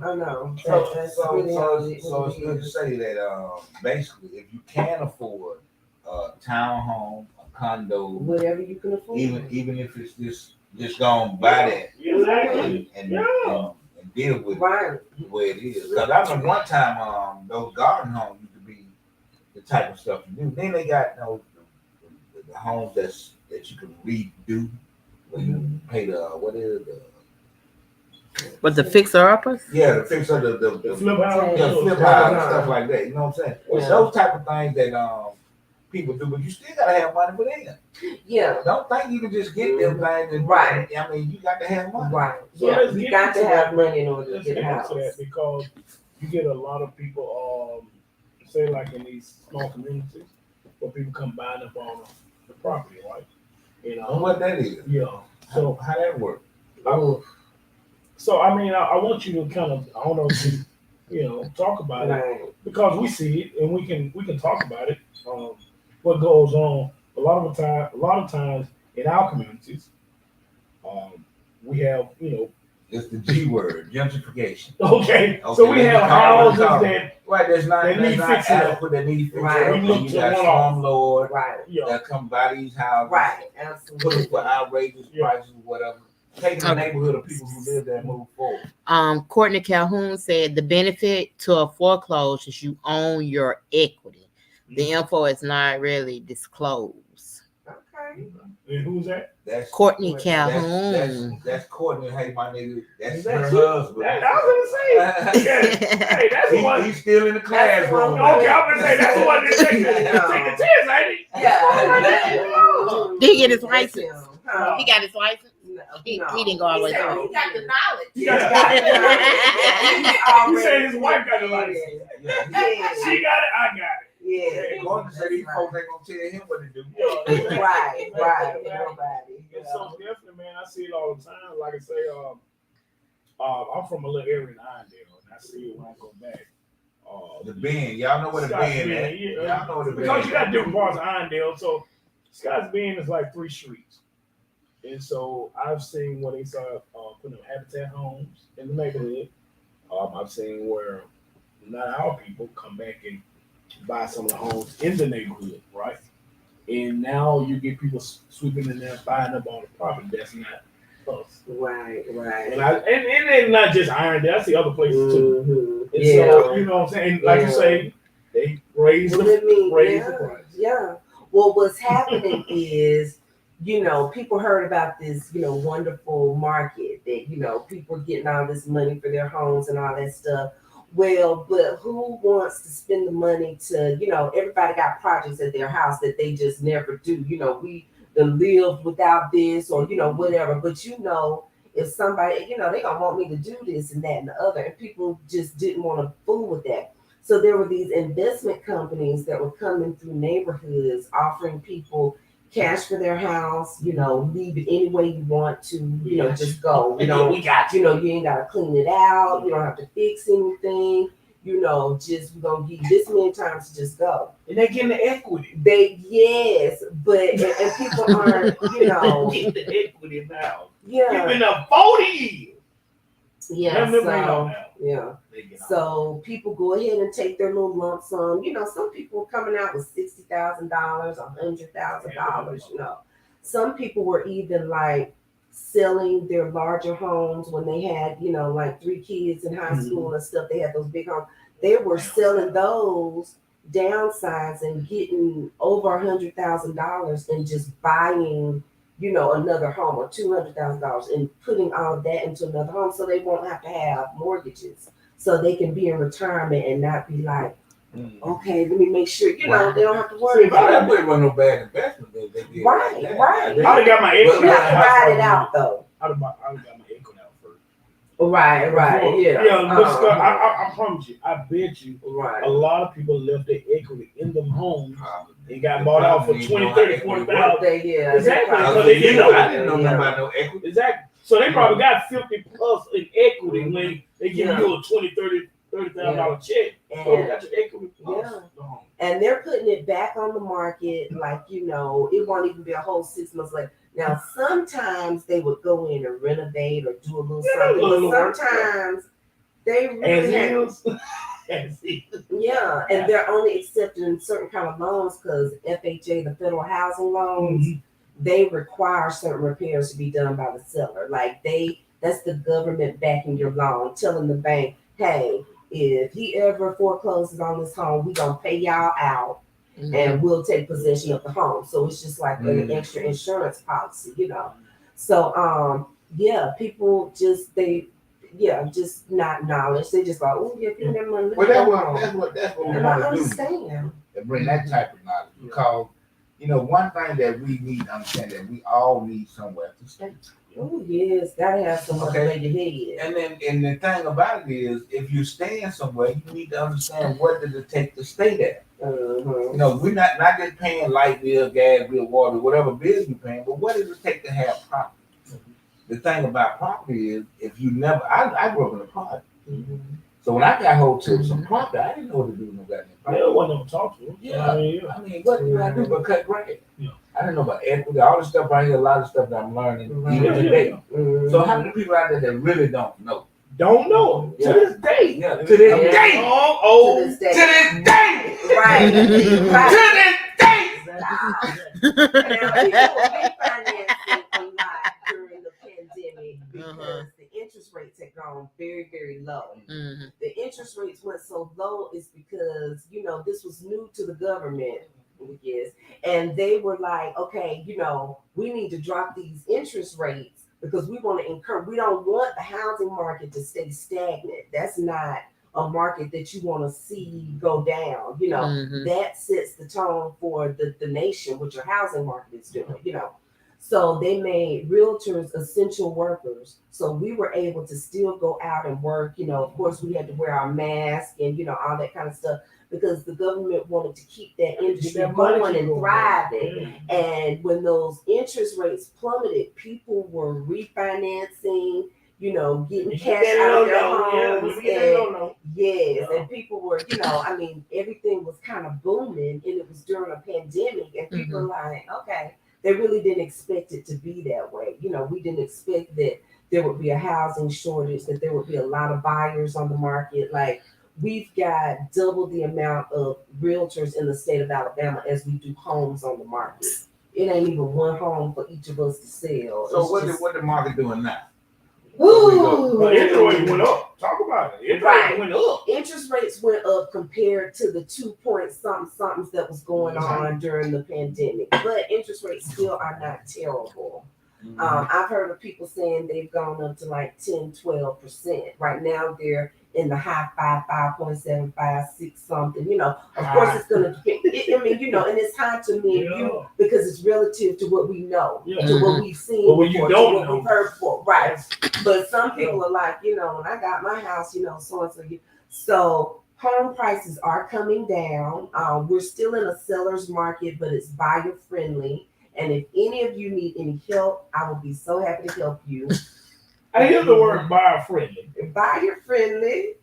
Speaker 6: I know.
Speaker 5: So
Speaker 6: That's really how it
Speaker 5: it's good to say that basically if you can afford a townhome, a condo,
Speaker 6: whatever you can afford.
Speaker 5: even if it's just gonna buy that
Speaker 2: exactly.
Speaker 5: and deal with
Speaker 6: Right.
Speaker 5: it the way it is. Because I remember one time those garden homes used to be the type of stuff you do. Then they got the homes that you can redo where you pay
Speaker 4: But the fixer uppers?
Speaker 5: the fix of the
Speaker 2: Flip house.
Speaker 5: flip house and stuff like that. You know what I'm saying? It's those type of things that people do, but you still gotta have money for them.
Speaker 6: Yeah.
Speaker 5: Don't think you can just get them things and
Speaker 6: Right.
Speaker 5: I mean, you got to have money.
Speaker 6: Right.
Speaker 2: So
Speaker 6: Yeah.
Speaker 2: let's
Speaker 6: You
Speaker 2: get
Speaker 6: got
Speaker 2: into
Speaker 6: to have
Speaker 2: that.
Speaker 6: money in order to
Speaker 2: Let's
Speaker 6: get
Speaker 2: get
Speaker 6: a
Speaker 2: into
Speaker 6: house.
Speaker 2: that because you get a lot of people, say like in these small communities, where people come buying up on the property, right?
Speaker 5: And what that is?
Speaker 2: Yeah. So
Speaker 5: How that work?
Speaker 2: So I mean, I want you to kind of, I don't know if you, talk about it
Speaker 6: Right.
Speaker 2: because we see it and we can talk about it. What goes on a lot of times in our communities, we have
Speaker 5: It's the G word, gentrification.
Speaker 2: Okay, so we have houses that
Speaker 5: Right, that's not
Speaker 2: need fixing.
Speaker 5: adequate. That need fixing.
Speaker 6: Right.
Speaker 5: And
Speaker 2: We look
Speaker 5: you
Speaker 2: to
Speaker 5: got
Speaker 2: one-off.
Speaker 5: slumlord
Speaker 6: Right.
Speaker 5: that come buy these houses,
Speaker 6: Right.
Speaker 5: put
Speaker 6: Absolutely.
Speaker 5: it for outrageous
Speaker 2: Yeah.
Speaker 5: prices, whatever. Taking the neighborhood of people who live there and move forward.
Speaker 4: Courtney Calhoun said the benefit to a foreclosure is you own your equity. The info is not really disclosed.
Speaker 6: Okay.
Speaker 2: And who's that?
Speaker 5: That's
Speaker 4: Courtney Calhoun.
Speaker 5: That's Courtney. Hey, my nigga, that's
Speaker 2: That
Speaker 5: her
Speaker 2: you?
Speaker 5: husband.
Speaker 2: I was gonna say. Hey, that's the one.
Speaker 5: He's still in the classroom.
Speaker 6: the one.
Speaker 2: Okay, I'm gonna say that's the one that take the test, ain't he?
Speaker 6: Yeah.
Speaker 4: Did he get his
Speaker 6: That's
Speaker 4: license?
Speaker 6: him. Huh?
Speaker 4: He got his license?
Speaker 6: No.
Speaker 4: He didn't go all the way
Speaker 7: He said,
Speaker 4: through.
Speaker 7: "You got the knowledge."
Speaker 2: You got You said his wife got the license.
Speaker 6: Yeah.
Speaker 2: She got it. I got it.
Speaker 6: Yeah.
Speaker 5: Courtney said these folks ain't gonna tell him what to do.
Speaker 6: Right. Nobody.
Speaker 2: And so definitely, man, I see it all the time. Like I say, I'm from a little area in Irondale, and I see it when I go back.
Speaker 5: The Bend, y'all know where the
Speaker 2: Scott's
Speaker 5: Bend
Speaker 2: Bend,
Speaker 5: is.
Speaker 2: yeah.
Speaker 5: Y'all know where the
Speaker 2: Because
Speaker 5: Bend
Speaker 2: you got
Speaker 5: is.
Speaker 2: different parts of Irondale. So Scott's Bend is like 3 streets. And so I've seen where they start putting up habitat homes in the neighborhood. I've seen where not our people come back and buy some of the homes in the neighborhood, right? And now you get people sweeping in there buying up all the property. That's not us.
Speaker 6: Right.
Speaker 2: And it's not just Irondale. I see other places too. And
Speaker 6: Yeah.
Speaker 2: so, you know what I'm saying? Like you say, they raise the price.
Speaker 6: Yeah. Well, what's happening is, people heard about this, wonderful market that, people are getting all this money for their homes and all that stuff. Well, but who wants to spend the money to, everybody got projects at their house that they just never do. We done lived without this or, whatever. But, if somebody, they gonna want me to do this and that and the other. And people just didn't want to fool with that. So there were these investment companies that were coming through neighborhoods offering people cash for their house, leave it any way you want to, just go.
Speaker 3: we got
Speaker 6: You ain't gotta clean it out, you don't have to fix anything, just we're gonna give you this many times to just go.
Speaker 3: And they getting the equity.
Speaker 6: Yes, but and people aren't,
Speaker 3: Get the equity now.
Speaker 6: yeah.
Speaker 3: You've been up 40 years.
Speaker 6: Yeah,
Speaker 3: Yeah.
Speaker 6: so people go ahead and take their little lump sum. Some people are coming out with $60,000, $100,000. Some people were even like selling their larger homes when they had, like 3 kids in high school and stuff. They had those big homes. They were selling those, downsizing, getting over $100,000 and just buying, another home or $200,000 and putting all of that into another home so they won't have to have mortgages. So they can be in retirement and not be like, okay, let me make sure, they don't have to worry about
Speaker 5: That
Speaker 6: it.
Speaker 5: wouldn't run no bad investment. They did
Speaker 6: Right.
Speaker 2: I done got my
Speaker 6: You
Speaker 2: equity
Speaker 6: have to ride it out though.
Speaker 2: I done got my equity out first.
Speaker 6: Right, yeah.
Speaker 2: But Scott, I promise you, I bet you
Speaker 6: Right.
Speaker 2: a lot of people left their equity in them homes and got bought out for 20, 30, 40,000.
Speaker 6: Yeah,
Speaker 2: Exactly.
Speaker 5: I
Speaker 2: So they
Speaker 5: didn't
Speaker 2: didn't
Speaker 5: know
Speaker 2: know.
Speaker 5: nothing about no equity.
Speaker 2: Exactly. So they probably got 50 plus in equity when they give you a $20,000-$30,000 check. So you got your equity plus.
Speaker 6: And they're putting it back on the market, like, it won't even be a whole 6 months later. Now, sometimes they would go in and renovate or do a little something, but sometimes they really and they're only accepting certain kind of loans because FHA, the federal housing loans, they require certain repairs to be done by the seller. Like that's the government backing your loan, telling the bank, hey, if he ever forecloses on this home, we gonna pay y'all out and we'll take possession of the home. So it's just like an extra insurance policy, So people just just not knowledge. They just like, oh yeah, give them money.
Speaker 5: Well, that's what we
Speaker 6: And I
Speaker 5: want to do.
Speaker 6: understand.
Speaker 5: To bring that type of knowledge because one thing that we need to understand that we all need somewhere to stay.
Speaker 6: Oh yes, gotta have somewhere to lay your head.
Speaker 5: And the thing about it is, if you're staying somewhere, you need to understand what does it take to stay there. We're not just paying light bill, gas bill, water, whatever bills you're paying, but what does it take to have property? The thing about property is, if you never, I grew up in a property. So when I got hold to some property, I didn't know what to do with no goddamn property.
Speaker 2: Yeah, wasn't no talk to them.
Speaker 5: I mean, what do I do but cut grass? I didn't know about equity, all the stuff right here, a lot of stuff that I'm learning even today. So how many people out there that really don't know?
Speaker 2: Don't know to this day.
Speaker 5: Yeah, to this day.
Speaker 6: To this day.
Speaker 5: To this day.
Speaker 6: Right.
Speaker 5: To this day.
Speaker 6: Now, people were refinancing a lot during the pandemic because the interest rates had gone very, very low. The interest rates went so low is because, this was new to the government, and they were like, okay, we need to drop these interest rates because we want to we don't want the housing market to stay stagnant. That's not a market that you want to see go down. That sets the tone for the nation, what your housing market is doing, So they made realtors essential workers. So we were able to still go out and work. Of course, we had to wear our mask and, all that kind of stuff because the government wanted to keep that industry going and thriving. And when those interest rates plummeted, people were refinancing, getting cash out of their homes. Yes,
Speaker 3: Yeah.
Speaker 6: and people were, I mean, everything was kind of booming, and it was during a pandemic, and people were like, okay, they really didn't expect it to be that way. We didn't expect that there would be a housing shortage, that there would be a lot of buyers on the market. Like, we've got double the amount of realtors in the state of Alabama as we do homes on the market. It ain't even one home for each of us to sell.
Speaker 5: So what the market doing now?
Speaker 2: But interest rates went up. Talk about it. Interest rates went up.
Speaker 6: Interest rates went up compared to the 2-point-somethings that was going on during the pandemic. But interest rates still are not terrible. I've heard of people saying they've gone up to like 10-12%. Right now they're in the high 5.75, 6 something. Of course it's gonna depend. And it's hard to me and you because it's relative to what we know, to what we've seen,
Speaker 2: But when you don't
Speaker 6: to what
Speaker 2: know.
Speaker 6: we've heard before. Right. But some people are like, when I got my house, so and so. So home prices are coming down. We're still in a seller's market, but it's buyer friendly. And if any of you need any help, I will be so happy to help you.
Speaker 2: I hear the word buyer friendly.
Speaker 6: Buyer friendly.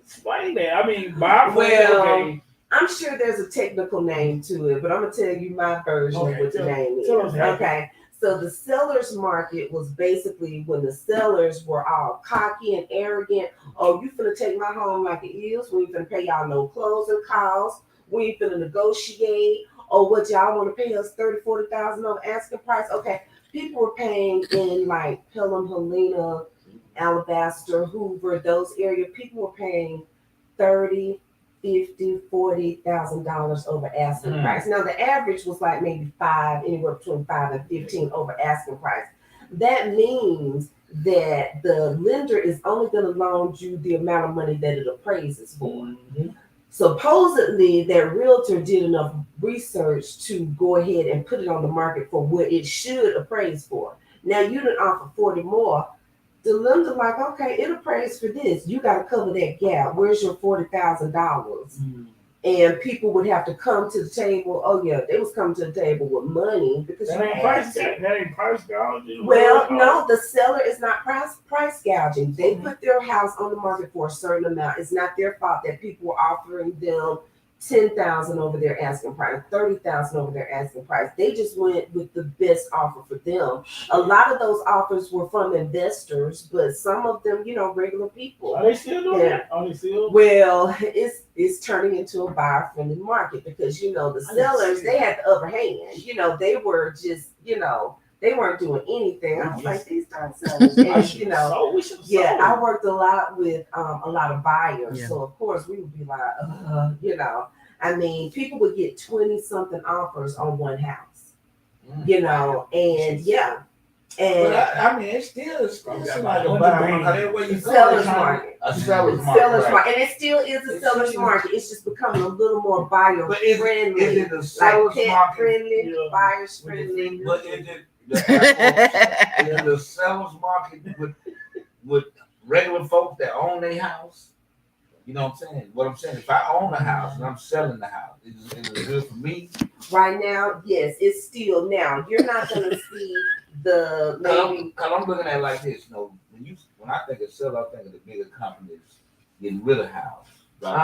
Speaker 2: Explain that. I mean, buyer friendly. Okay.
Speaker 6: I'm sure there's a technical name to it, but I'm gonna tell you my version of what the name is. Okay. So the seller's market was basically when the sellers were all cocky and arrogant. Oh, you finna take my home like it is. We ain't finna pay y'all no closing costs. We ain't finna negotiate. Oh, what y'all want to pay us $30,000-$40,000 over asking price? Okay, people were paying in like Pelham, Helena, Alabaster, Hoover, those areas. People were paying $30,000, $50,000, $40,000 over asking price. Now the average was like maybe anywhere between 5 and 15 over asking price. That means that the lender is only going to loan you the amount of money that it appraises for. Supposedly, that realtor did enough research to go ahead and put it on the market for what it should appraise for. Now you didn't offer 40 more. The lender like, okay, it appraised for this. You got to cover that gap. Where's your $40,000? And people would have to come to the table. Oh yeah, they was coming to the table with money because
Speaker 2: that ain't price gouging.
Speaker 6: Well, no, the seller is not price gouging. They put their house on the market for a certain amount. It's not their fault that people were offering them $10,000 over their asking price, $30,000 over their asking price. They just went with the best offer for them. A lot of those offers were from investors, but some of them, regular people.
Speaker 2: Are they still doing that? Are they still?
Speaker 6: Well, it's turning into a buyer-friendly market because the sellers, they had the upper hand. They were just, they weren't doing anything. I was like, these darn sellers. And, I worked a lot with a lot of buyers. Yeah. So, of course, we would be like, I mean, people would get 20-something offers on one house, and yeah. And
Speaker 5: I mean, it's still like a buyer
Speaker 6: seller's market.
Speaker 5: A seller's market.
Speaker 6: And it still is a seller's market. It's just becoming a little more buyer friendly.
Speaker 5: Is it a seller's
Speaker 6: like
Speaker 5: market?
Speaker 6: Friendly, buyers friendly.
Speaker 5: But is it the seller's market with regular folks that own their house? You know what I'm saying? What I'm saying, if I own a house and I'm selling the house, is it good for me?
Speaker 6: Right now, yes, it's still. Now you're not gonna see the maybe.
Speaker 5: Cause I'm looking at it like this. When I think of seller, I think of the bigger companies getting rid of house. Right?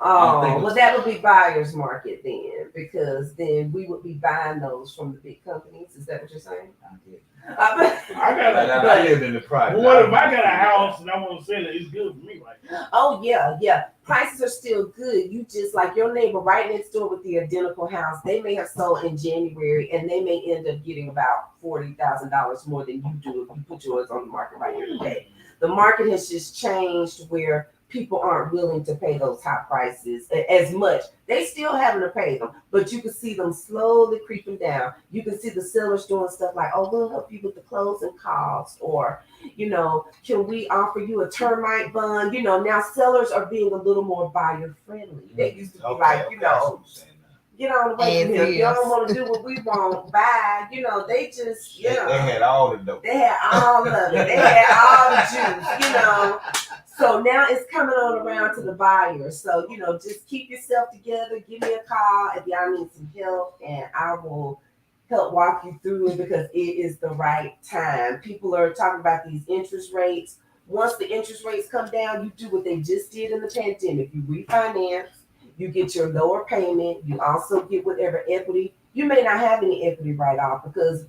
Speaker 6: Well, that would be buyer's market then, because then we would be buying those from the big companies. Is that what you're saying?
Speaker 5: I live in the project.
Speaker 2: What if I got a house and I want to sell it? It's good for me, right?
Speaker 6: Oh yeah. Prices are still good. You just like your neighbor right next door with the identical house. They may have sold in January, and they may end up getting about $40,000 more than you do if you put yours on the market right here today. The market has just changed where people aren't willing to pay those high prices as much. They still having to pay them, but you can see them slowly creeping down. You can see the sellers doing stuff like, oh, we'll help you with the closing costs, or, can we offer you a termite bond? Now sellers are being a little more buyer friendly. They used to be get on the way from here. If y'all don't want to do what we want, buy. They just,
Speaker 5: They had all the dope.
Speaker 6: They had all of it. They had all the juice, So now it's coming on around to the buyer. So, just keep yourself together. Give me a call if y'all need some help, and I will help walk you through it because it is the right time. People are talking about these interest rates. Once the interest rates come down, you do what they just did in the pandemic. You refinance, you get your lower payment, you also get whatever equity. You may not have any equity right off because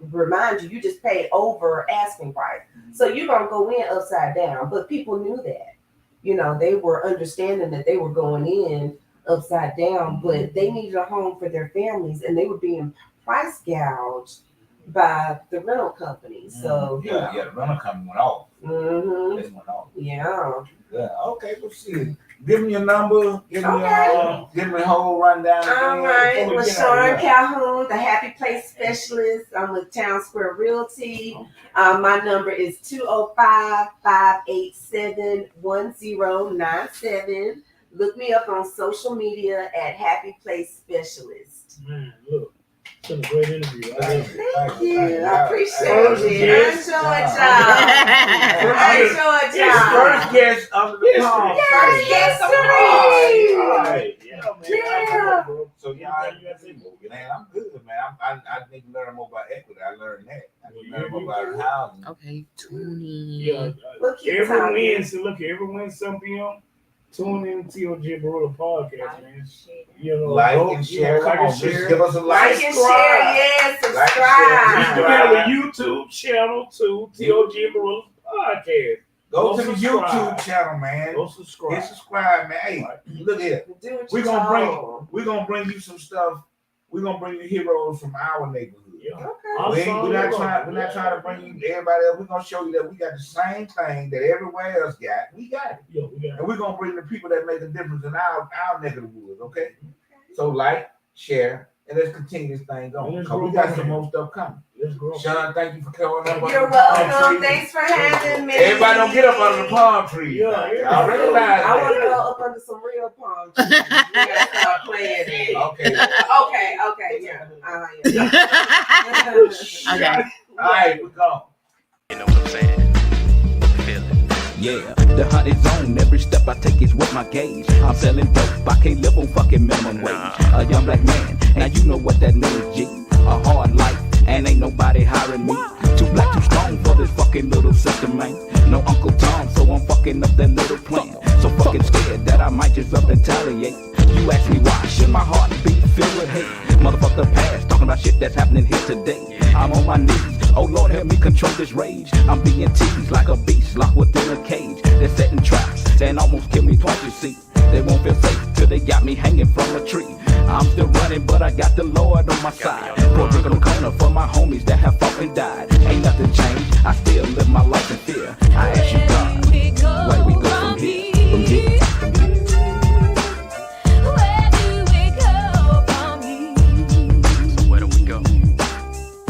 Speaker 6: remind you, you just paid over asking price. So you're gonna go in upside down. But people knew that. You know, they were understanding that they were going in upside down, but they needed a home for their families and they were being price gouged by the rental company. So
Speaker 5: yeah, the rental company went off.
Speaker 6: Mm-hmm.
Speaker 5: It went off.
Speaker 6: Yeah.
Speaker 5: Yeah. Okay, let's see. Give me your number. Give me the whole rundown.
Speaker 6: All right. LaShawn Calhoun, the Happy Place Specialist. I'm with Town Square Realty. My number is 205-587-1097. Look me up on social media at Happy Place Specialist.
Speaker 2: Man, look. It's been a great interview.
Speaker 6: Thank you. I appreciate it. I enjoyed y'all.
Speaker 5: First guest of the palm.
Speaker 6: Yes,
Speaker 2: Yeah.
Speaker 5: So y'all, man, I'm good, man. I need to learn more about equity. I learned that. I need to learn more about housing.
Speaker 4: Okay, tuning.
Speaker 2: Yeah. Every Wednesday, 7 p.m. Tune in to T.O.G. podcast, man. You know,
Speaker 5: like and share. Come on, just give us a like.
Speaker 6: Like and share, yes, subscribe.
Speaker 2: We have a YouTube channel too, T.O.G. podcast.
Speaker 5: Go to the YouTube channel, man.
Speaker 2: Go subscribe.
Speaker 5: Hit subscribe, man. Hey, look here. We're gonna bring you some stuff. We're gonna bring you heroes from our neighborhood.
Speaker 2: Yeah.
Speaker 6: Okay.
Speaker 5: We're not trying to bring you everybody else. We're gonna show you that we got the same thing that everywhere else got. We got it.
Speaker 2: Yeah, we got it.
Speaker 5: And we're gonna bring the people that make a difference in our neck of the woods, okay? So like, share, and let's continue this thing going. Because we got some more stuff coming.
Speaker 2: Let's grow.
Speaker 5: Sean, thank you for coming up.
Speaker 6: You're welcome. Thanks for having me.
Speaker 5: Everybody don't get up under the palm tree.
Speaker 2: Yeah.
Speaker 5: I recognize
Speaker 6: I want to
Speaker 5: that.
Speaker 6: go up under some real palm trees. We gotta start playing it.
Speaker 5: Okay.
Speaker 6: Yeah.
Speaker 4: Okay.
Speaker 5: All right, we're gone.
Speaker 1: You know what I'm saying? Feel it. Yeah, the hunt is on. Every step I take is with my gauge. I'm selling dope. I can't live on fucking minimum wage. A young black man, now you know what that means, G. A hard life, and ain't nobody hiring me. Too black, too strong for this fucking little system, man. No Uncle Tom, so I'm fucking up that little plan. So fucking scared that I might just up and retaliate. You ask me why, should my heart be filled with hate? Motherfucker past, talking about shit that's happening here today. I'm on my knees, oh Lord help me control this rage. I'm being teased like a beast locked within a cage. They're setting traps and almost kill me twice, you see. They won't feel safe till they got me hanging from a tree. I'm still running, but I got the Lord on my side. Pour drink on the corner for my homies that have fought and died. Ain't nothing